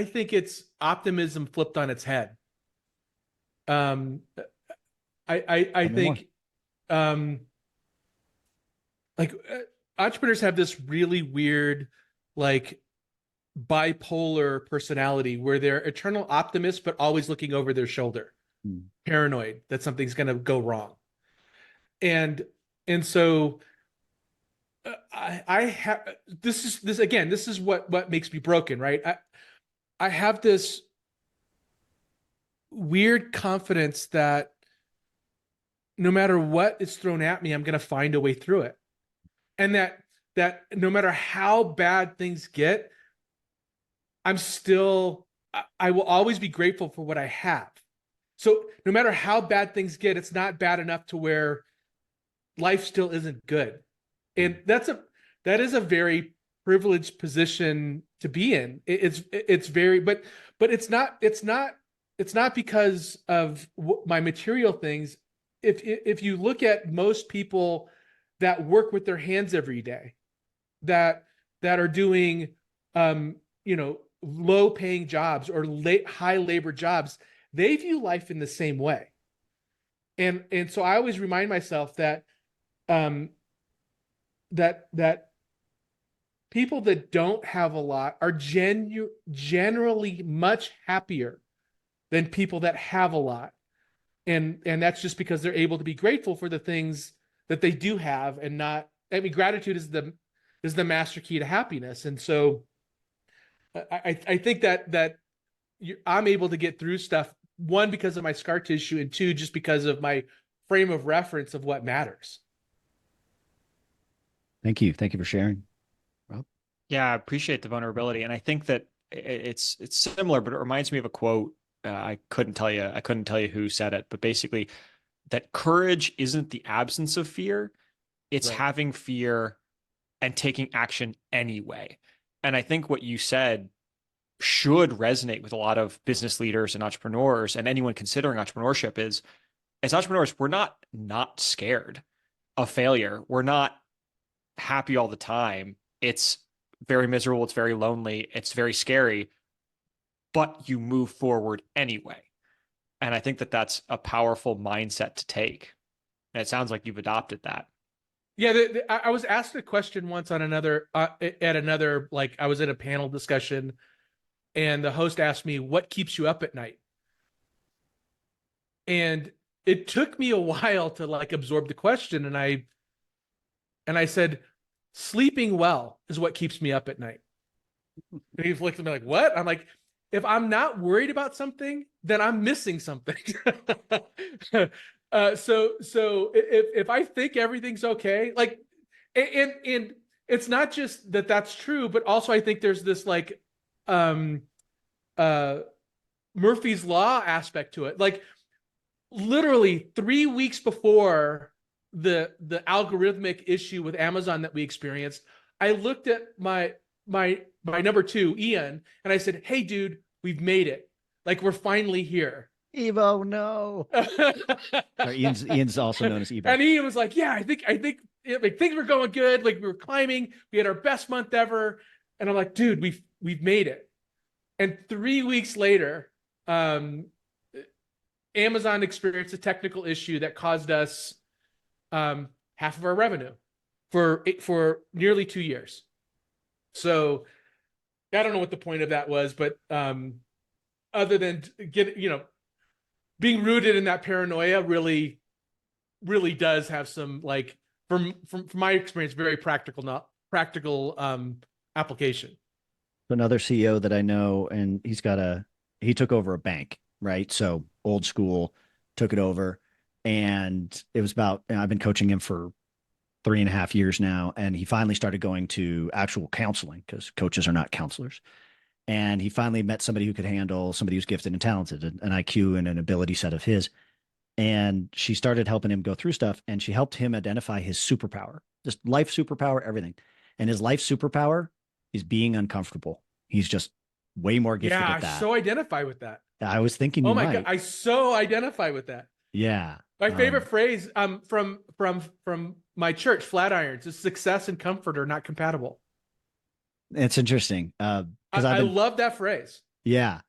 think it's optimism flipped on its head. I think entrepreneurs have this really weird like bipolar personality where they're eternal optimists but always looking over their shoulder, paranoid that something's going to go wrong. And so I have this is what makes me broken, right? I have this weird confidence that no matter what is thrown at me, I'm going to find a way through it. And that no matter how bad things get, I will always be grateful for what I have. So no matter how bad things get, it's not bad enough to where life still isn't good. And that is a very privileged position to be in. It's very, but it's not because of my material things. If you look at most people that work with their hands every day, that are doing low paying jobs or high labor jobs, they view life in the same way. And so I always remind myself that that people that don't have a lot are generally much happier than people that have a lot. And that's just because they're able to be grateful for the things that they do have, and not, I mean, gratitude is the master key to happiness. And so I think that I'm able to get through stuff, one, because of my scar tissue, and two, just because of my frame of reference of what matters. Thank you. Thank you for sharing. Rob? Yeah, I appreciate the vulnerability. And I think that it's similar, but it reminds me of a quote. I couldn't tell you who said it, but basically that courage isn't the absence of fear. It's Right. having fear and taking action anyway. And I think what you said should resonate with a lot of business leaders and entrepreneurs and anyone considering entrepreneurship is, as entrepreneurs, we're not scared of failure. We're not happy all the time. It's very miserable. It's very lonely. It's very scary, but you move forward anyway. And I think that that's a powerful mindset to take. And it sounds like you've adopted that. Yeah, I was asked a question once on another like I was in a panel discussion, and the host asked me, "What keeps you up at night?" And it took me a while to like absorb the question, and I said, "Sleeping well is what keeps me up at night." And he looked at me like, "What?" I'm like, if I'm not worried about something, then I'm missing something. So if I think everything's okay, like, and it's not just that that's true, but also I think there's this like Murphy's Law aspect to it. Like literally 3 weeks before the algorithmic issue with Amazon that we experienced, I looked at my number 2, Ian, and I said, "Hey, dude, we've made it. Like, we're finally here." Evo, no. Sorry, Ian's also known as Evo. And Ian was like, "Yeah, I think like, things were going good. Like, we were climbing. We had our best month ever." And I'm like, dude, we've made it. And 3 weeks later, Amazon experienced a technical issue that caused us half of our revenue for nearly 2 years. So I don't know what the point of that was, but other than being rooted in that paranoia really does have some, like, from my experience, very practical application. Another CEO that I know, and he took over a bank, right? So old school, took it over. And it was I've been coaching him for 3.5 years now. And he finally started going to actual counseling because coaches are not counselors. And he finally met somebody who could handle somebody who's gifted and talented, an IQ and an ability set of his. And she started helping him go through stuff, and she helped him identify his superpower, just life superpower, everything. And his life superpower is being uncomfortable. He's just way more gifted at that. I so identify with that. I was thinking you might. God, I so identify with that. Yeah. My favorite phrase from my church, Flatirons, is success and comfort are not compatible. It's interesting. I love that phrase. Yeah.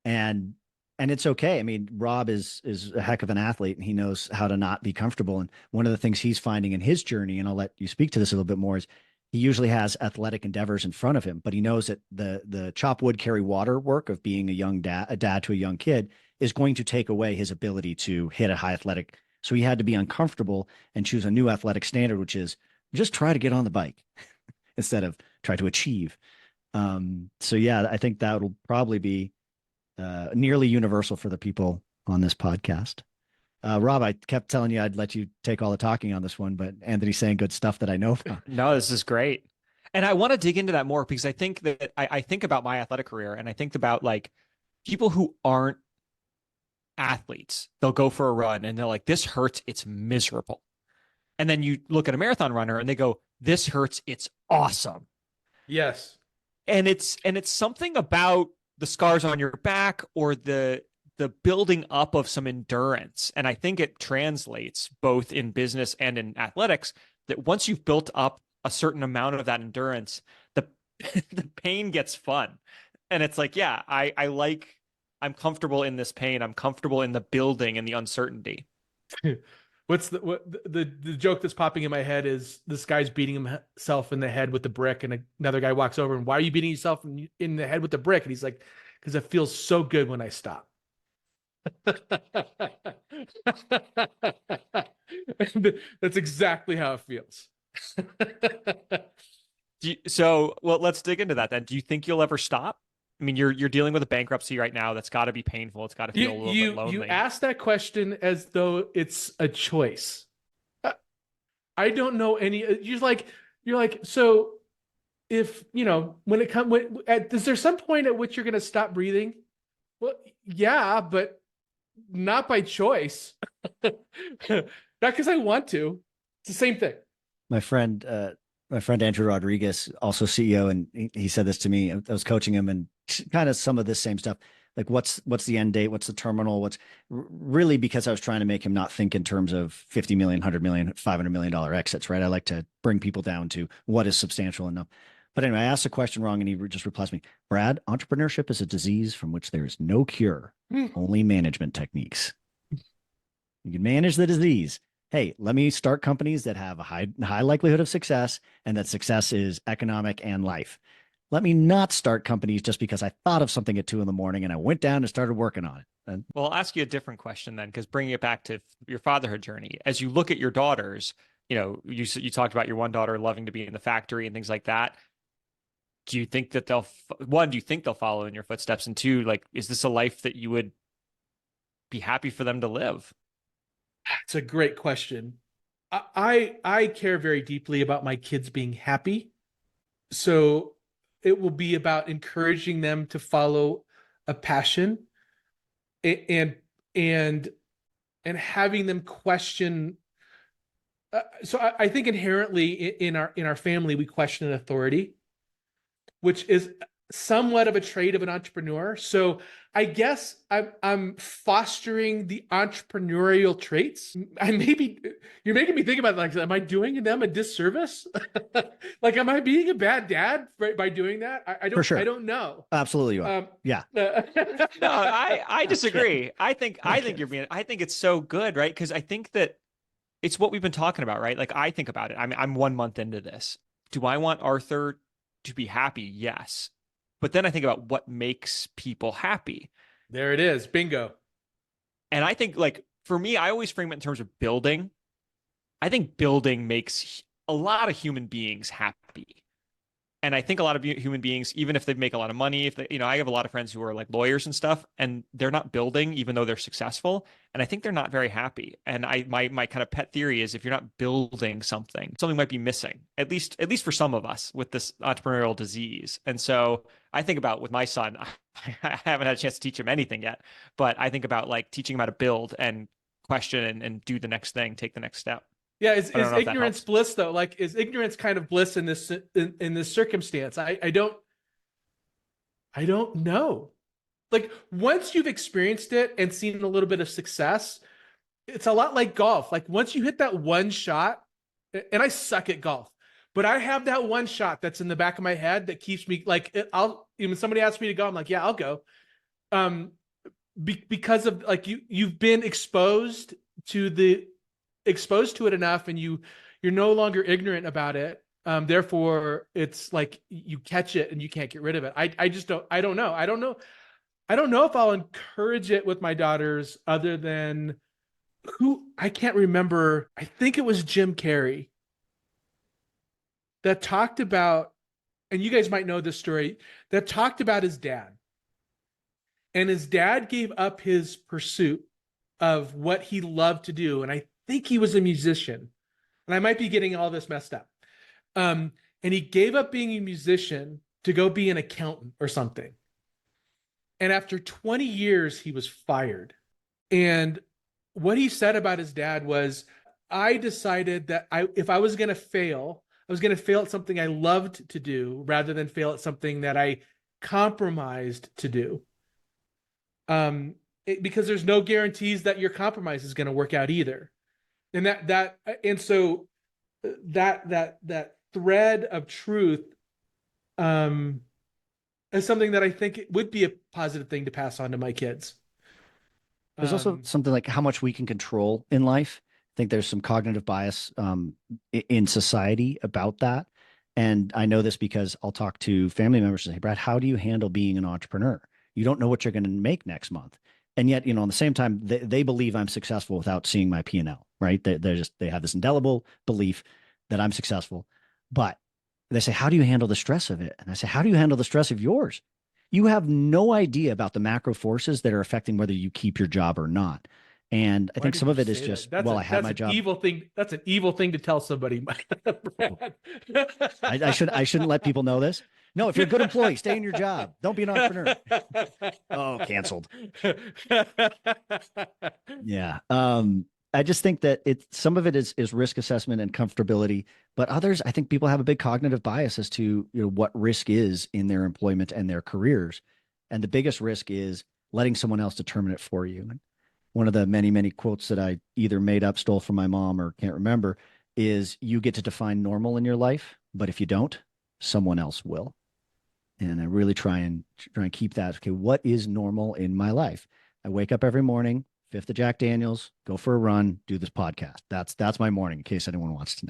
And it's okay. I mean, Rob is a heck of an athlete, and he knows how to not be comfortable. And one of the things he's finding in his journey, and I'll let you speak to this a little bit more, is he usually has athletic endeavors in front of him, but he knows that the chop wood, carry water work of being a dad to a young kid is going to take away his ability to hit a high athletic. So he had to be uncomfortable and choose a new athletic standard, which is just try to get on the bike instead of try to achieve. So yeah, I think that'll probably be nearly universal for the people on this podcast. Rob, I kept telling you I'd let you take all the talking on this one, but Anthony's saying good stuff that I know about. No, this is great. And I want to dig into that more because I think that I think about my athletic career, and I think about, like, people who aren't athletes. They'll go for a run and they're like, this hurts, it's miserable. And then you look at a marathon runner and they go, this hurts, it's awesome. Yes. And it's something about the scars on your back or the building up of some endurance. And I think it translates both in business and in athletics, that once you've built up a certain amount of that endurance, the pain gets fun. And it's like, yeah, I'm comfortable in this pain. I'm comfortable in the building and the uncertainty. What's the joke that's popping in my head is this guy's beating himself in the head with the brick, and another guy walks over and, why are you beating yourself in the head with the brick? And he's like, because it feels so good when I stop. That's exactly how it feels. Well, let's dig into that then. Do you think you'll ever stop? I mean, you're dealing with a bankruptcy right now. That's got to be painful. It's got to feel a little bit lonely. You ask that question as though it's a choice. I don't know any. You're like, so if when it comes, is there some point at which you're going to stop breathing? Well, yeah, but not by choice. Not because I want to. It's the same thing. My friend Andrew Rodriguez, also CEO, and he said this to me. I was coaching him, and kind of some of this same stuff, like what's the end date, what's the terminal, what's really, because I was trying to make him not think in terms of 50 million, 100 million, $500 million exits, right? I like to bring people down to what is substantial enough. But anyway, I asked the question wrong, and he just replies to me, Brad, entrepreneurship is a disease from which there is no cure, only management techniques. You can manage the disease. Hey, let me start companies that have a high likelihood of success, and that success is economic and life. Let me not start companies just because I thought of something at 2 a.m. and I went down and started working on it. Well, I'll ask you a different question then, because bringing it back to your fatherhood journey, as you look at your daughters, you talked about your one daughter loving to be in the factory and things like that. Do you think that do you think they'll follow in your footsteps? And two, like, is this a life that you would be happy for them to live? It's a great question. I care very deeply about my kids being happy. So it will be about encouraging them to follow a passion and having them question. So I think inherently in our family, we question authority, which is somewhat of a trait of an entrepreneur. So I guess I'm fostering the entrepreneurial traits. You're making me think about it, like, am I doing them a disservice? Like, am I being a bad dad by doing that? For sure. I don't know. Absolutely you are. Yeah. No, I disagree. I think I think it's so good, right? Because I think that it's what we've been talking about, right? Like, I think about it. I'm 1 month into this. Do I want Arthur to be happy? Yes. But then I think about what makes people happy. There it is. Bingo. And I think, like, for me, I always frame it in terms of building. I think building makes a lot of human beings happy. And I think a lot of human beings, even if they make a lot of money, if they, I have a lot of friends who are like lawyers and stuff, and they're not building, even though they're successful. And I think they're not very happy. And my kind of pet theory is, if you're not building something might be missing, at least for some of us with this entrepreneurial disease. And so I think about with my son, I haven't had a chance to teach him anything yet, but I think about like teaching him how to build and question and do the next thing, take the next step. Yeah, is ignorance bliss though? Like, is ignorance kind of bliss in this circumstance? I don't know. Like, once you've experienced it and seen a little bit of success, it's a lot like golf. Like, once you hit that one shot, and I suck at golf, but I have that one shot that's in the back of my head that keeps me like, even somebody asks me to go, I'm like, yeah, I'll go. Because of like you've been exposed to it enough, and you're no longer ignorant about it. Therefore it's like you catch it and you can't get rid of it. I don't know if I'll encourage it with my daughters, other than I can't remember. I think it was Jim Carrey that talked about, and you guys might know this story, that talked about his dad. And his dad gave up his pursuit of what he loved to do. And I think he was a musician, and I might be getting all this messed up. And he gave up being a musician to go be an accountant or something. And after 20 years, he was fired. And what he said about his dad was, I decided that if I was going to fail, I was going to fail at something I loved to do rather than fail at something that I compromised to do. Because there's no guarantees that your compromise is going to work out either. And so that thread of truth is something that I think it would be a positive thing to pass on to my kids. There's also something like how much we can control in life. I think there's some cognitive bias in society about that. And I know this because I'll talk to family members and say, Brad, how do you handle being an entrepreneur? You don't know what you're going to make next month. And yet, on the same time, they believe I'm successful without seeing my P&L, right? They have this indelible belief that I'm successful, but they say, how do you handle the stress of it? And I say, how do you handle the stress of yours? You have no idea about the macro forces that are affecting whether you keep your job or not. And I think some of it is just, I have my job. That's an evil thing to tell somebody. I shouldn't let people know this. No, if you're a good employee, stay in your job. Don't be an entrepreneur. Oh, canceled. Yeah. I just think that some of it is risk assessment and comfortability, but others, I think people have a big cognitive bias as to what risk is in their employment and their careers. And the biggest risk is letting someone else determine it for you. And one of the many, many quotes that I either made up, stole from my mom, or can't remember is, you get to define normal in your life, but if you don't, someone else will. And I really try and keep that. Okay, what is normal in my life? I wake up every morning, fifth of Jack Daniels, go for a run, do this podcast. That's my morning, in case anyone wants to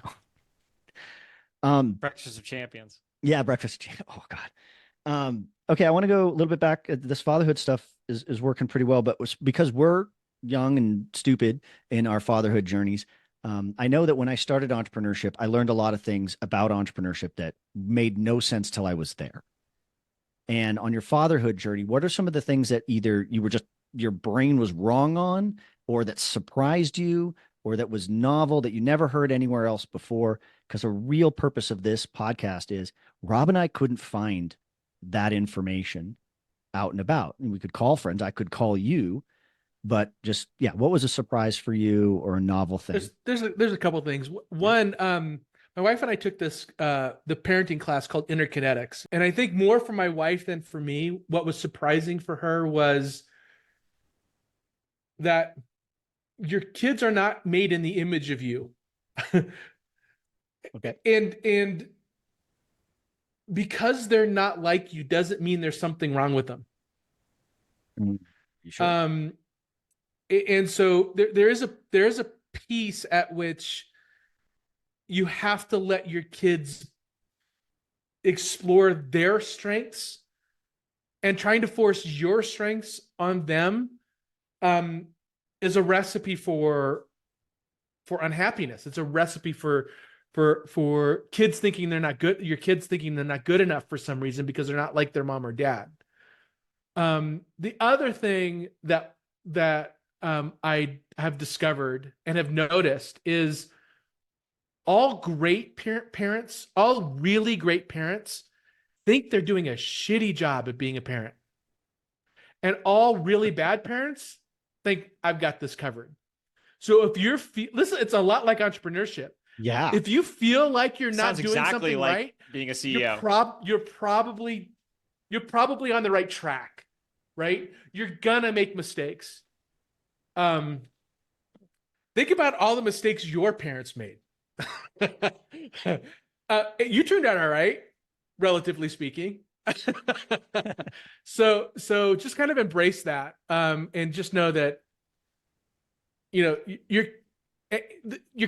know. Breakfast of Champions. Yeah, breakfast. Oh God. Okay, I want to go a little bit back. This fatherhood stuff is working pretty well, but because we're young and stupid in our fatherhood journeys, I know that when I started entrepreneurship, I learned a lot of things about entrepreneurship that made no sense till I was there. And on your fatherhood journey, what are some of the things that either your brain was wrong on, or that surprised you, or that was novel that you never heard anywhere else before? Because a real purpose of this podcast is, Rob and I couldn't find that information out and about. And we could call friends. I could call you, but just, yeah, what was a surprise for you or a novel thing? There's a couple of things. One, My wife and I took this the parenting class called Interkinetics, and I think more for my wife than for me, what was surprising for her was that your kids are not made in the image of you. Okay. And because they're not like you doesn't mean there's something wrong with them. You sure? And so there is a piece at which you have to let your kids explore their strengths, and trying to force your strengths on them is a recipe for unhappiness. It's a recipe for kids thinking they're not good, your kids thinking they're not good enough for some reason because they're not like their mom or dad. The other thing that I have discovered and have noticed is all great parents, all really great parents, think they're doing a shitty job at being a parent. And all really bad parents think I've got this covered. So if you're listen, it's a lot like entrepreneurship. Yeah. If you feel like you're not Sounds doing exactly something like right, being a CEO. you're probably on the right track, right? You're gonna make mistakes. Think about all the mistakes your parents made. You turned out all right, relatively speaking. So just kind of embrace that, and just know that, you know, your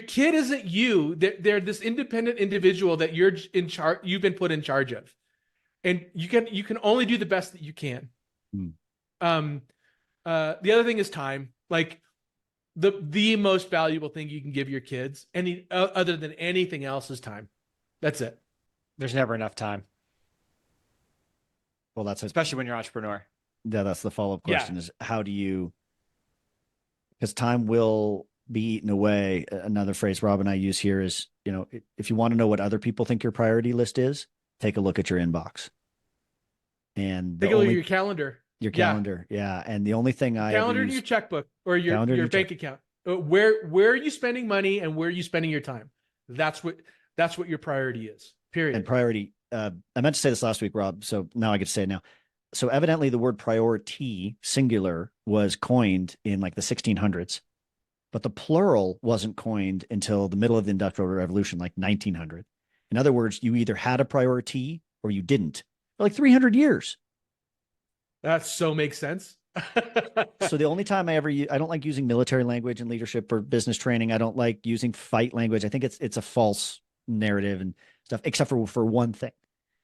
kid isn't you. They're this independent individual that you're in charge. You've been put in charge of, and you can only do the best that you can. The other thing is time. Like the most valuable thing you can give your kids, any other than anything else, is time. That's it. There's never enough time, Well, especially when you're an entrepreneur. yeah, that's the follow-up question is how do you, because time will be eaten away. Another phrase Rob and I use here is, you know, if you want to know what other people think your priority list is, take a look at your inbox. And Take a look at your calendar. Your calendar. Yeah. And the only thing I calendar and your checkbook or your bank account. Where are you spending money and where are you spending your time? That's what your priority is. Period. And priority. I meant to say this last week, Rob. So now I get to say it now. So evidently the word priority, singular, was coined in like the 1600s, but the plural wasn't coined until the middle of the Industrial Revolution, like 1900. In other words, you either had a priority or you didn't. For like 300 years. That so makes sense. So the only time I don't like using military language in leadership or business training. I don't like using fight language. I think it's a false narrative and stuff, except for one thing,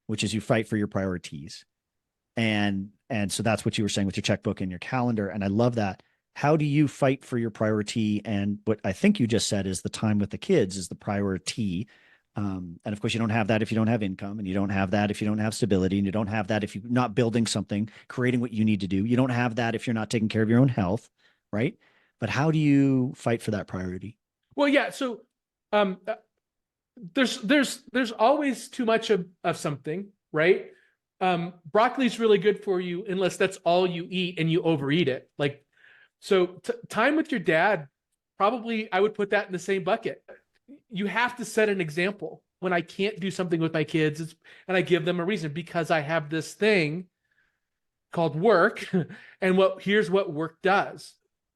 which is you fight for your priorities. And so that's what you were saying with your checkbook and your calendar. And I love that. How do you fight for your priority? And what I think you just said is the time with the kids is the priority. And of course, you don't have that if you don't have income, and you don't have that if you don't have stability, and you don't have that if you're not building something, creating what you need to do. You don't have that if you're not taking care of your own health, right? But how do you fight for that priority? Well, yeah. So there's always too much of something, right? Broccoli is really good for you unless that's all you eat and you overeat it. Like, so time with your dad, probably I would put that in the same bucket. You have to set an example. When I can't do something with my kids, and I give them a reason, because I have this thing called work, and here's what work does.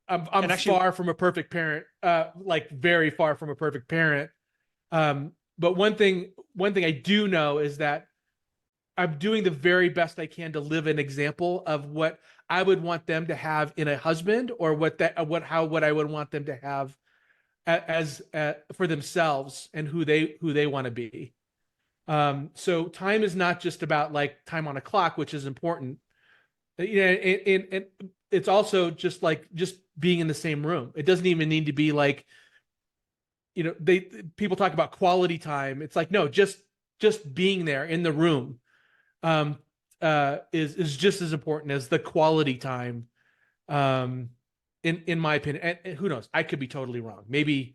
I'm actually far from a perfect parent, like very far from a perfect parent. But one thing I do know is that I'm doing the very best I can to live an example of what I would want them to have in a husband, or what I would want them to have as for themselves and who they want to be. So time is not just about like time on a clock, which is important. And it's also just being in the same room. It doesn't even need to be like, people talk about quality time. It's like, no, just being there in the room is just as important as the quality time. In my opinion, and who knows, I could be totally wrong. Maybe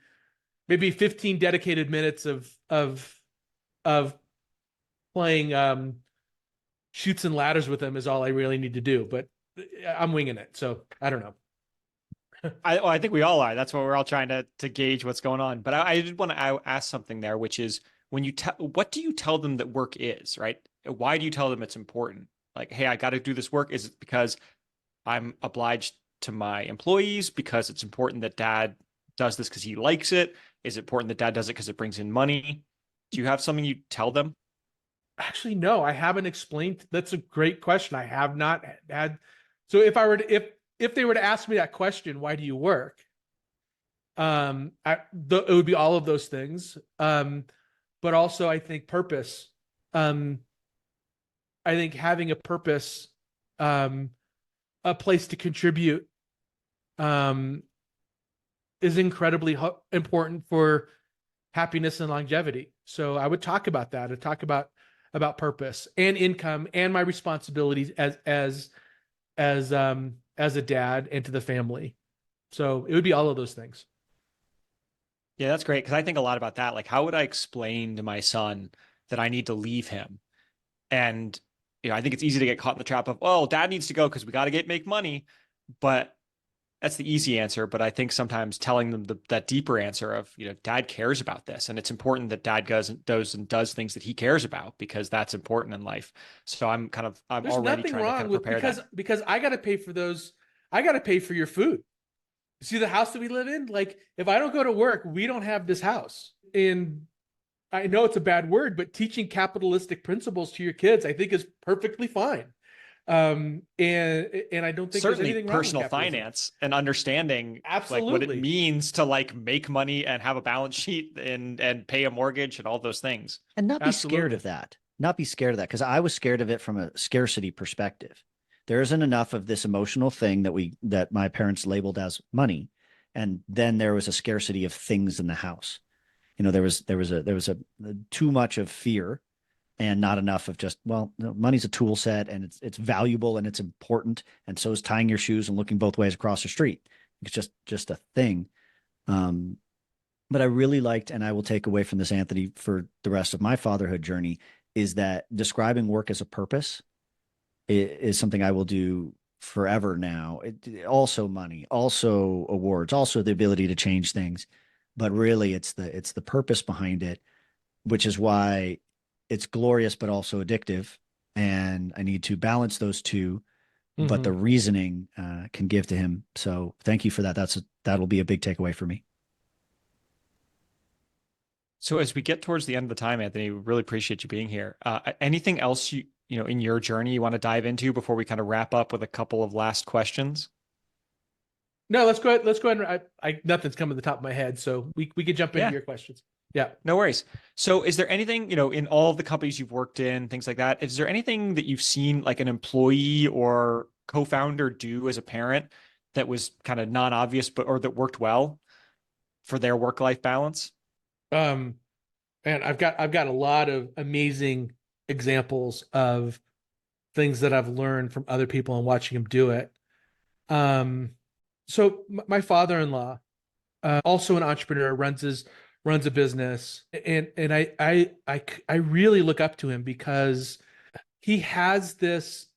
15 dedicated minutes of playing shoots and ladders with them is all I really need to do, but I'm winging it. So I don't know. I think we all are. That's what we're all trying to gauge what's going on. But I did want to ask something there, which is when you what do you tell them that work is, right? Why do you tell them it's important? Like, hey, I got to do this work. Is it because I'm obliged to my employees, because it's important that dad does this because he likes it? Is it important that dad does it because it brings in money? Do you have something you tell them? Actually, no, I haven't explained. That's a great question. I have not had. So if I were to, if they were to ask me that question, why do you work? It would be all of those things. But also I think purpose. I think having a purpose, a place to contribute, is incredibly important for happiness and longevity. So I would talk about that. I'd talk about purpose and income and my responsibilities as a dad and to the family. So it would be all of those things. Yeah, that's great. Because I think a lot about that. Like, how would I explain to my son that I need to leave him? And, I think it's easy to get caught in the trap of, oh, dad needs to go because we got to make money. But that's the easy answer. But I think sometimes telling them that deeper answer of, dad cares about this. And it's important that dad does things that he cares about, because that's important in life. So I'm There's already nothing trying to wrong with, prepare that. because I got to pay for those. I got to pay for your food. See the house that we live in? Like, if I don't go to work, we don't have this house. And I know it's a bad word, but teaching capitalistic principles to your kids, I think, is perfectly fine. And I don't think Certainly there's anything wrong with personal capitalism. finance and understanding Absolutely. like what it means to make money and have a balance sheet and pay a mortgage and all those things. And not be Absolutely. scared of that. Not be scared of that, because I was scared of it from a scarcity perspective. There isn't enough of this emotional thing that my parents labeled as money, and then there was a scarcity of things in the house. There was a too much of fear and not enough of just, well, money's a tool set and it's valuable and it's important, and so is tying your shoes and looking both ways across the street. It's just a thing. But I really liked, and I will take away from this, Anthony, for the rest of my fatherhood journey, is that describing work as a purpose is something I will do forever now. Also money, also awards, also the ability to change things, but really it's the purpose behind it, which is why it's glorious but also addictive, and I need to balance those two. Mm-hmm. But the reasoning can give to him. So thank you for that. That'll be a big takeaway for me. So as we get towards the end of the time, Anthony, we really appreciate you being here. Anything else in your journey you want to dive into before we kind of wrap up with a couple of last questions? No, let's go ahead. Nothing's coming to the top of my head, so we could jump into your questions. Yeah. No worries. So is there anything, in all of the companies you've worked in, things like that, is there anything that you've seen like an employee or co-founder do as a parent that was kind of non-obvious, or that worked well for their work-life balance? And I've got a lot of amazing examples of things that I've learned from other people and watching them do it. So my father-in-law, also an entrepreneur, runs a business, and I really look up to him because he has this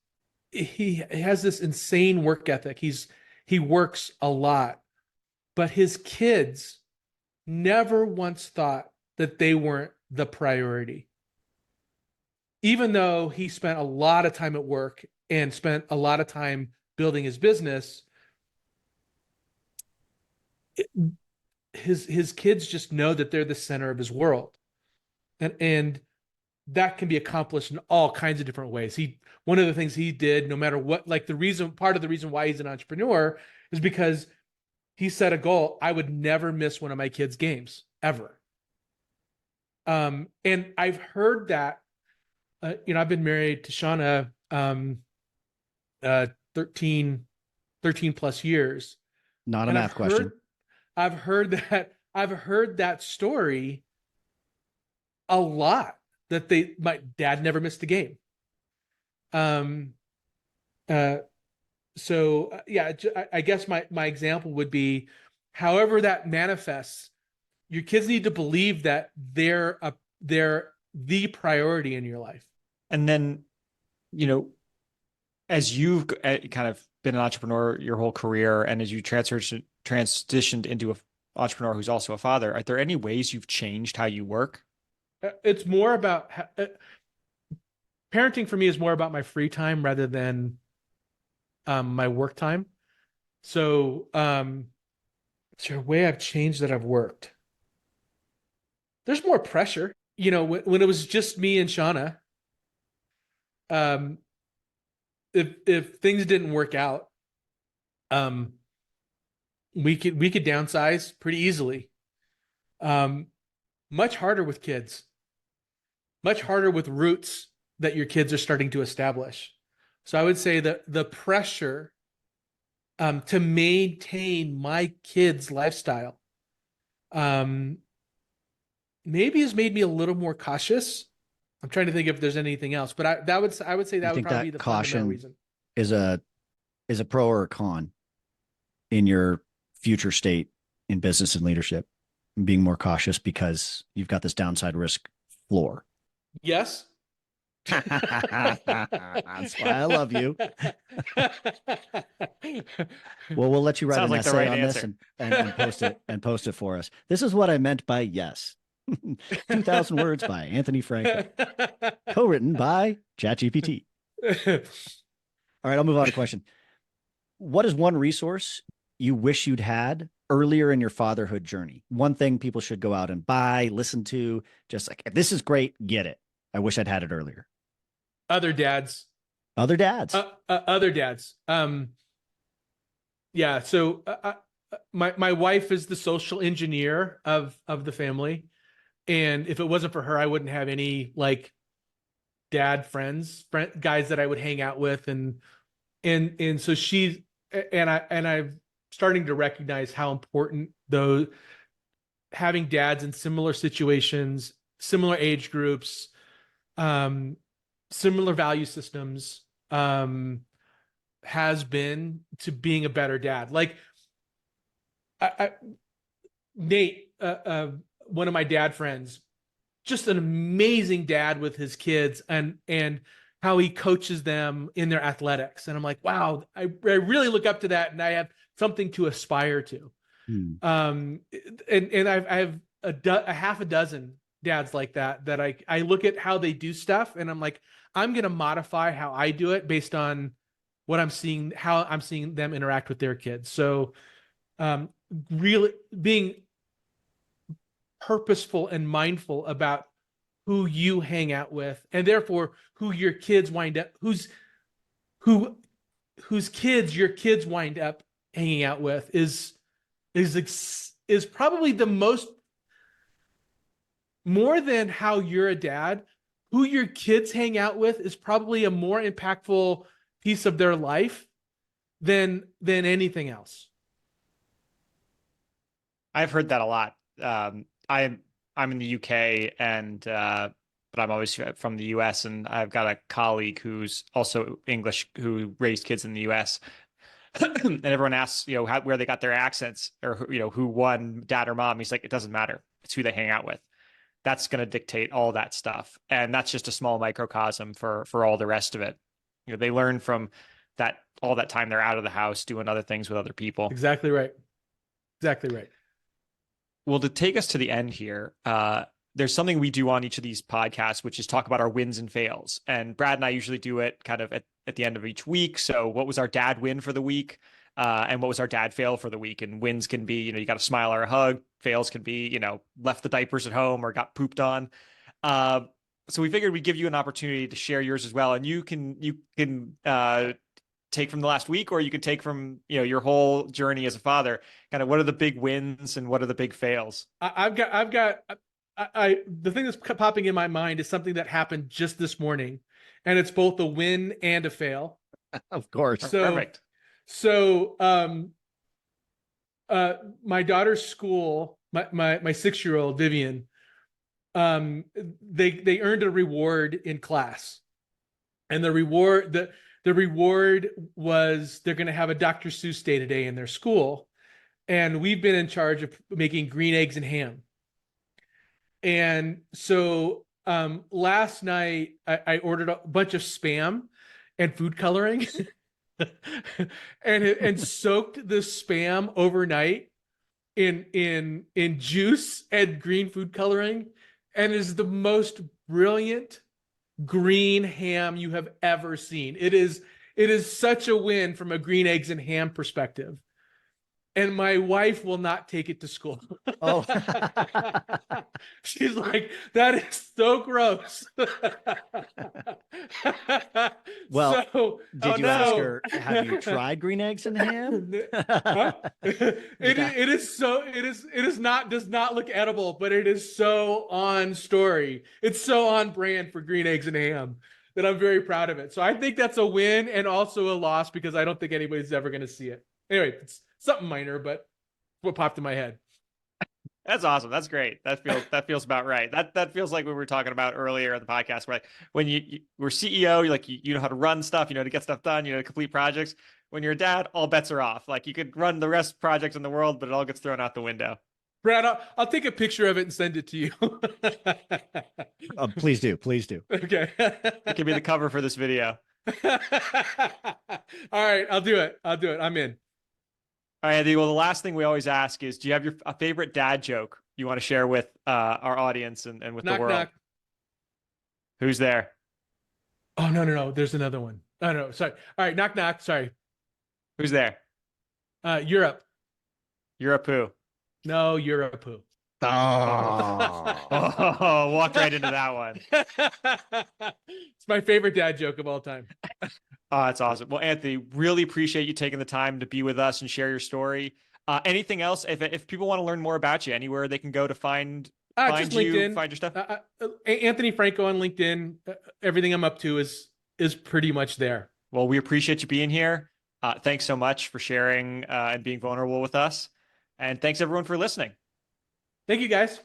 insane work ethic. He works a lot, but his kids never once thought that they weren't the priority. Even though he spent a lot of time at work and spent a lot of time building his business, his kids just know that they're the center of his world. And that can be accomplished in all kinds of different ways. One of the things he did, no matter what, like part of the reason why he's an entrepreneur is because he set a goal. I would never miss one of my kids' games ever. And I've heard that, I've been married to Shauna 13 plus years. Not a math question. I've heard that story a lot, that my dad never missed a game. So yeah, I guess my example would be, however that manifests, your kids need to believe that they're the priority in your life. And then, as you've kind of been an entrepreneur your whole career, and as you transitioned into an entrepreneur who's also a father, are there any ways you've changed how you work? It's more about parenting for me is more about my free time rather than my work time. So, is there a way I've changed that I've worked? There's more pressure. You know, when it was just me and Shauna, um, if things didn't work out, um, we could downsize pretty easily. Um, much harder with kids, much harder with roots that your kids are starting to establish. So I would say that the pressure to maintain my kids' lifestyle um, maybe has made me a little more cautious. I'm trying to think if there's anything else, but I would say You that would think probably be that the fundamental caution reason. is a pro or a con in your future state in business and leadership, being more cautious because you've got this downside risk floor? Yes. That's why I love you. Well, we'll let you write Sounds an like the essay right on this answer. and post it for us. This is what I meant by yes. 2,000 words by Anthony Franco, co-written by ChatGPT. All right, I'll move on to question. What is one resource you wish you'd had earlier in your fatherhood journey? One thing people should go out and buy, listen to, just like, this is great, get it. I wish I'd had it earlier. Other dads. Other dads. Other dads. Yeah. So my wife is the social engineer of the family, and if it wasn't for her, I wouldn't have any like dad guys that I would hang out with, and so she and I'm starting to recognize how important those having dads in similar situations, similar age groups, similar value systems, has been to being a better dad. Like Nate, one of my dad friends, just an amazing dad with his kids and how he coaches them in their athletics. And I'm like, wow, I really look up to that, and I have something to aspire to. And I have a half a dozen dads like that I look at how they do stuff, and I'm like, I'm going to modify how I do it based on what I'm seeing, how I'm seeing them interact with their kids. So, really being purposeful and mindful about who you hang out with, and therefore who your kids wind up, whose kids your kids wind up hanging out with is probably the most, more than how you're a dad, who your kids hang out with is probably a more impactful piece of their life than anything else. I've heard that a lot. I'm in the UK and but I'm always from the US, and I've got a colleague who's also English who raised kids in the US. And everyone asks, where they got their accents, or who won, dad or mom. He's like, it doesn't matter. It's who they hang out with. That's going to dictate all that stuff, and that's just a small microcosm for all the rest of it. They learn from that, all that time they're out of the house doing other things with other people. Exactly right. Exactly right. Well, to take us to the end here, there's something we do on each of these podcasts, which is talk about our wins and fails. And Brad and I usually do it kind of at the end of each week. So what was our dad win for the week? And what was our dad fail for the week? And wins can be, you got a smile or a hug. Fails can be, left the diapers at home or got pooped on. So we figured we'd give you an opportunity to share yours as well. And you can take from the last week, or you could take from, your whole journey as a father. Kind of what are the big wins and what are the big fails? The thing that's popping in my mind is something that happened just this morning, and it's both a win and a fail. Of course. Perfect. So, my daughter's school, my 6-year-old Vivian, they earned a reward in class, and the reward was they're going to have a Dr. Seuss Day today in their school, and we've been in charge of making green eggs and ham. And so last night I ordered a bunch of Spam and food coloring and soaked the Spam overnight in juice and green food coloring. and is the most brilliant green ham you have ever seen. It is such a win from a green eggs and ham perspective. And my wife will not take it to school. Oh. She's like, that is so gross. Well, so, did you ask her, have you tried green eggs and ham? Huh? It is not, does not look edible, but it is so on story. It's so on brand for green eggs and ham that I'm very proud of it. So I think that's a win and also a loss because I don't think anybody's ever going to see it. Anyway, it's something minor, but what popped in my head. That's awesome. That's great. That feels about right. That feels like we were talking about earlier in the podcast, where like when you were CEO, you're like you know how to run stuff, you know, to get stuff done, you know, to complete projects. When you're a dad, all bets are off. Like you could run the rest projects in the world, but it all gets thrown out the window. Brad, I'll take a picture of it and send it to you. Please do. Please do. Okay. It could be the cover for this video. All right, I'll do it. I'm in. All right, Andy. Well, the last thing we always ask is, do you have a favorite dad joke you want to share with our audience and with Knock, the world? knock. Who's there? Oh, no. There's another one. Oh, no. Sorry. All right. Knock, knock. Sorry. Who's there? Europe. Europe who? No, Europe who. Oh. Oh, walked right into that one. It's my favorite dad joke of all time. Oh, that's awesome. Well, Anthony, really appreciate you taking the time to be with us and share your story. Anything else? If people want to learn more about you, anywhere they can go to find Just you, LinkedIn. find your stuff. Anthony Franco on LinkedIn. Everything I'm up to is pretty much there. Well, we appreciate you being here. Thanks so much for sharing and being vulnerable with us. And thanks everyone for listening. Thank you, guys.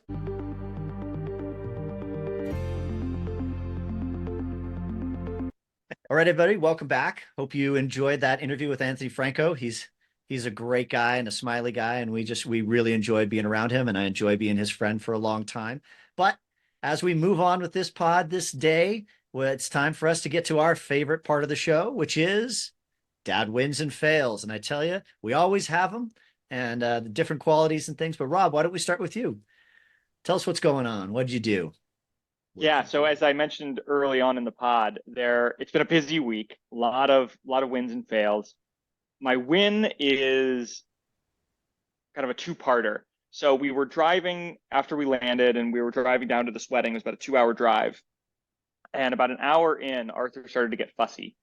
All right, everybody, welcome back. Hope you enjoyed that interview with Anthony Franco. He's a great guy and a smiley guy, and we really enjoyed being around him, and I enjoy being his friend for a long time. But as we move on with this pod this day, well, it's time for us to get to our favorite part of the show, which is Dad Wins and Fails. And I tell you, we always have them and the different qualities and things. But Rob, why don't we start with you? Tell us what's going on. What did you do? Yeah, so as I mentioned early on in the pod, it's been a busy week, a lot of wins and fails. My win is kind of a two-parter. So we were driving after we landed, and we were driving down to this wedding. It was about a 2-hour drive. And about an hour in, Arthur started to get fussy.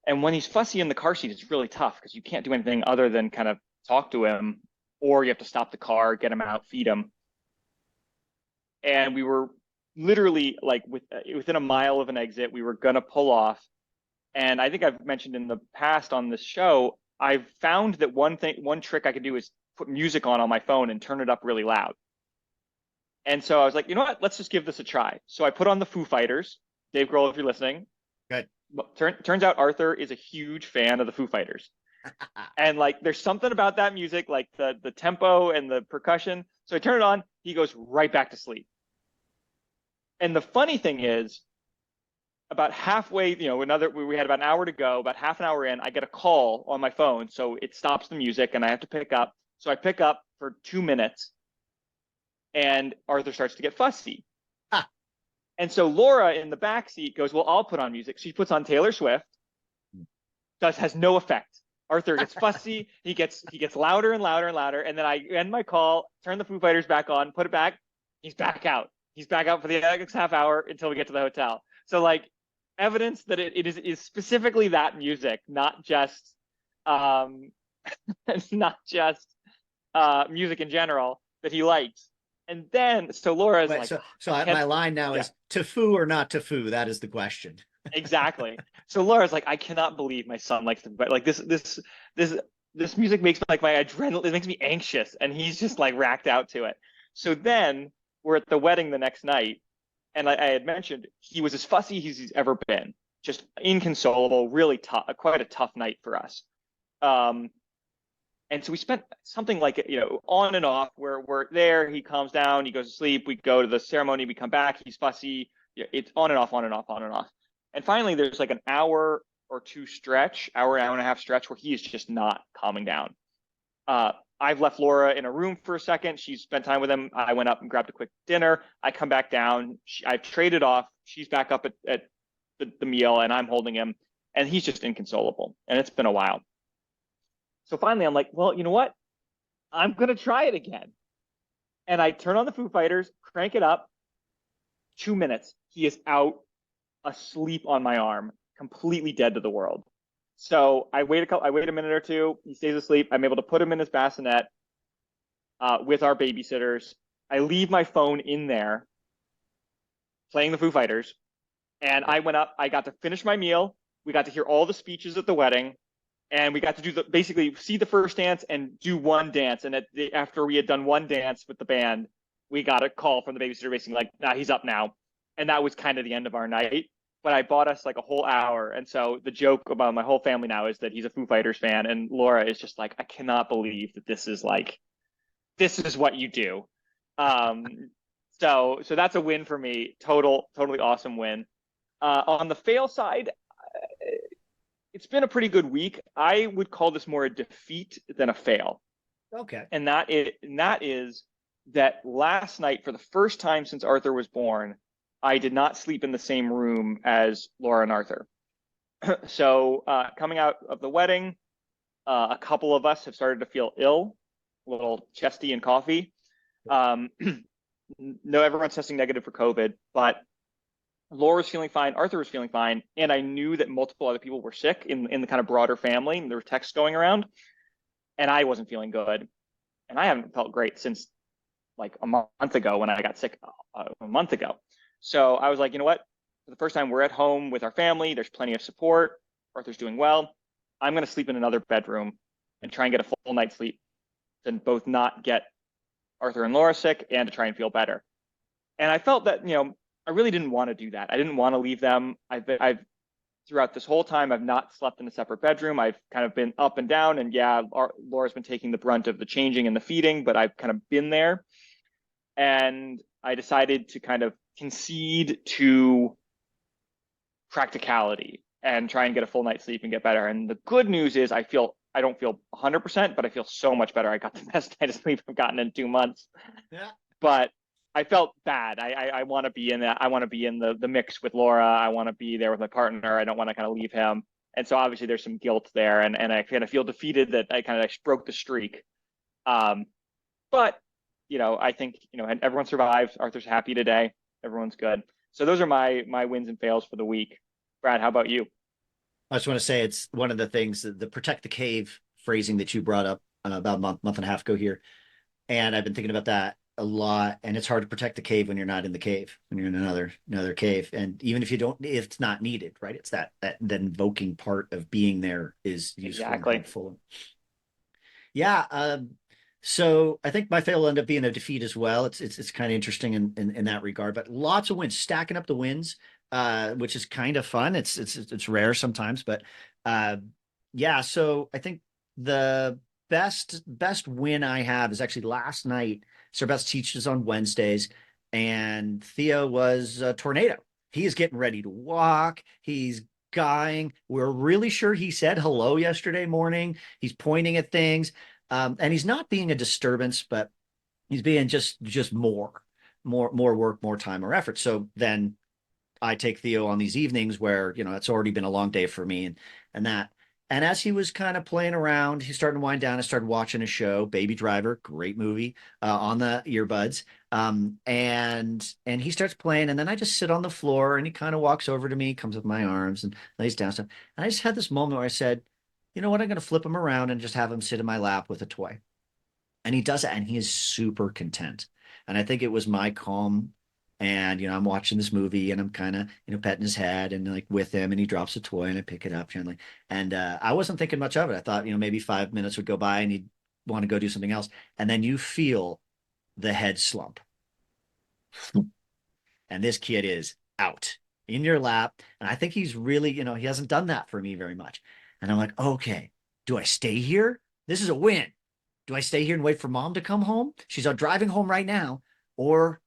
And when he's fussy in the car seat, it's really tough because you can't do anything other than kind of talk to him, or you have to stop the car, get him out, feed him. And we were literally like within a mile of an exit. We were gonna pull off. And I think I've mentioned in the past on this show, I've found that one trick I could do is put music on my phone and turn it up really loud. And so I was like, you know what? Let's just give this a try. So I put on the Foo Fighters. Dave Grohl, if you're listening. Good. Turns out Arthur is a huge fan of the Foo Fighters. And like, there's something about that music, like the tempo and the percussion. So I turn it on. He goes right back to sleep. And the funny thing is, about halfway, we had about an hour to go, about half an hour in, I get a call on my phone. So it stops the music and I have to pick up. So I pick up for 2 minutes and Arthur starts to get fussy. And so Laura in the back seat goes, well, I'll put on music. She puts on Taylor Swift. Has no effect. Arthur gets fussy. He gets louder and louder and louder. And then I end my call, turn the Foo Fighters back on, put it back. He's back out. He's back out for the next half hour until we get to the hotel. So like evidence that it is specifically that music, not just music in general that he likes. And then so Laura's like, so my line now is to foo or not to foo. That is the question. Exactly. So Laura's like, I cannot believe my son likes to, but like this music makes like my adrenaline, it makes me anxious, and he's just like racked out to it. So then we're at the wedding the next night, and I had mentioned he was as fussy as he's ever been, just inconsolable, really tough, quite a tough night for us. And so we spent something like, on and off, where we're there, he calms down, he goes to sleep, we go to the ceremony, we come back, he's fussy. It's on and off, on and off, on and off. And finally, there's like an hour or two stretch, hour and a half stretch where he is just not calming down. I've left Laura in a room for a second. She's spent time with him. I went up and grabbed a quick dinner. I come back down. I've traded off. She's back up at the meal, and I'm holding him, and he's just inconsolable. And it's been a while. So finally, I'm like, well, you know what? I'm gonna try it again. And I turn on the Foo Fighters, crank it up. 2 minutes, he is out asleep on my arm, completely dead to the world. So I wait a minute or two. He stays asleep. I'm able to put him in his bassinet with our babysitters. I leave my phone in there, playing the Foo Fighters, and I went up. I got to finish my meal. We got to hear all the speeches at the wedding, and we got to do basically see the first dance and do one dance. And after we had done one dance with the band, we got a call from the babysitter basically like, nah, he's up now. And that was kind of the end of our night. But I bought us like a whole hour. And so the joke about my whole family now is that he's a Foo Fighters fan. And Laura is just like, I cannot believe that this is what you do. So that's a win for me. Totally awesome win. On the fail side, it's been a pretty good week. I would call this more a defeat than a fail. Okay. And that is that last night, for the first time since Arthur was born, I did not sleep in the same room as Laura and Arthur. So coming out of the wedding, a couple of us have started to feel ill, a little chesty and coughy. No, everyone's testing negative for COVID, but Laura's feeling fine, Arthur was feeling fine, and I knew that multiple other people were sick in the kind of broader family, and there were texts going around, and I wasn't feeling good. And I haven't felt great since like a month ago when I got sick a month ago. So I was like, you know what? For the first time, we're at home with our family. There's plenty of support. Arthur's doing well. I'm going to sleep in another bedroom and try and get a full night's sleep to both not get Arthur and Laura sick and to try and feel better. And I felt that, I really didn't want to do that. I didn't want to leave them. I've throughout this whole time, I've not slept in a separate bedroom. I've kind of been up and down, and yeah, Laura's been taking the brunt of the changing and the feeding, but I've kind of been there. And I decided to kind of concede to practicality and try and get a full night's sleep and get better. And the good news is I don't feel 100%, but I feel so much better. I got the best night of sleep I've gotten in 2 months. Yeah. But I felt bad. I want to be in that. I want to be in the mix with Laura. I want to be there with my partner. I don't want to kind of leave him. And so obviously there's some guilt there, and I kind of feel defeated that I kind of broke the streak. But I think everyone survives. Arthur's happy today. Everyone's good. So those are my wins and fails for the week. Brad, how about you? I just want to say it's one of the things, the protect the cave phrasing that you brought up about a month and a half ago here. And I've been thinking about that a lot. And it's hard to protect the cave when you're not in the cave, when you're in another cave. And even if it's not needed, right? It's that invoking part of being there is useful Exactly. and helpful. Yeah. So I think my fail will end up being a defeat as well. It's kind of interesting in that regard, but lots of wins, stacking up the wins, which is kind of fun. It's rare sometimes, but yeah. So I think the best win I have is actually last night. So our best teaches on Wednesdays, and Theo was a tornado. He is getting ready to walk. He's guying. We're really sure he said hello yesterday morning. He's pointing at things. And he's not being a disturbance, but he's being just more work, more time or effort. So then I take Theo on these evenings where, it's already been a long day for me and that. And as he was kind of playing around, he started to wind down. I started watching a show, Baby Driver, great movie, on the earbuds. And he starts playing, and then I just sit on the floor, and he kind of walks over to me, comes with my arms and lays down stuff. And I just had this moment where I said, you know what? I'm going to flip him around and just have him sit in my lap with a toy. And he does it, and he is super content. And I think it was my calm. And, I'm watching this movie, and I'm kind of, petting his head and like with him, and he drops a toy and I pick it up gently. And I wasn't thinking much of it. I thought, maybe 5 minutes would go by and he'd want to go do something else. And then you feel the head slump. And this kid is out in your lap. And I think he's really, he hasn't done that for me very much. And I'm like, okay, do I stay here? This is a win. Do I stay here and wait for mom to come home? She's out driving home right now. Or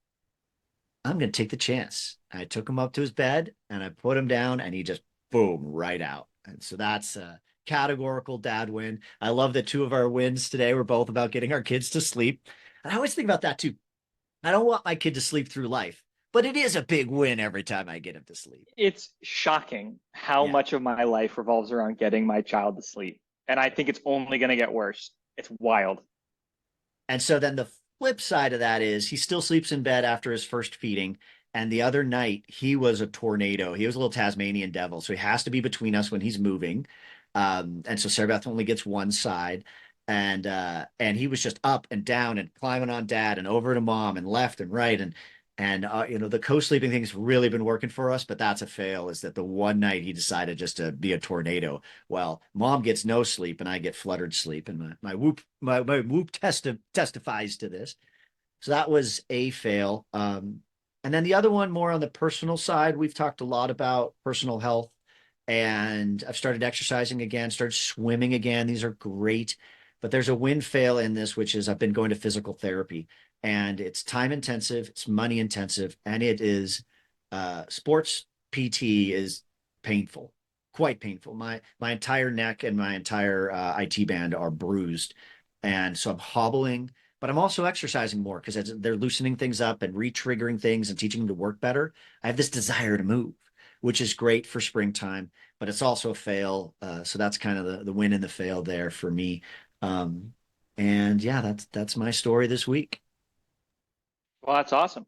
I'm going to take the chance. I took him up to his bed and I put him down, and he just boom right out. And so that's categorical dad win. I love that 2 of our wins today were both about getting our kids to sleep. And I always think about that too. I don't want my kid to sleep through life, but it is a big win every time I get him to sleep. It's shocking how Yeah. much of my life revolves around getting my child to sleep. And I think it's only going to get worse. It's wild. And so then the flip side of that is he still sleeps in bed after his first feeding. And the other night he was a tornado. He was a little Tasmanian devil. So he has to be between us when he's moving. And so Sarah Beth only gets one side. And he was just up and down and climbing on dad and over to mom and left and right. And you know, the co-sleeping thing's really been working for us, but that's a fail, is that the one night he decided just to be a tornado. Well, mom gets no sleep and I get fluttered sleep. And my whoop testifies to this. So that was a fail. And then the other one, more on the personal side, we've talked a lot about personal health, and I've started exercising again, started swimming again. These are great. But there's a win fail in this, which is I've been going to physical therapy, and it's time intensive, it's money intensive, and it is sports PT is painful, quite painful. My entire neck and my entire IT band are bruised. And so I'm hobbling, but I'm also exercising more because they're loosening things up and re-triggering things and teaching them to work better. I have this desire to move, which is great for springtime, but it's also a fail. So that's kind of the win and the fail there for me. Um, and yeah, that's my story this week. Well, that's awesome.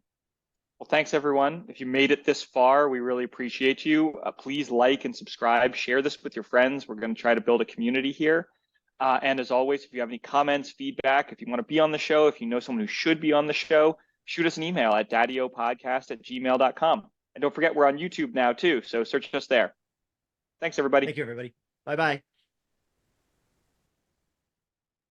Well, thanks everyone. If you made it this far, we really appreciate you. Please like and subscribe, share this with your friends. We're going to try to build a community here. And as always, if you have any comments, feedback, if you want to be on the show, if you know someone who should be on the show, shoot us an email at daddyopodcast@gmail.com. And don't forget, we're on YouTube now too, so search us there. Thanks, everybody. Thank you, everybody. Bye bye.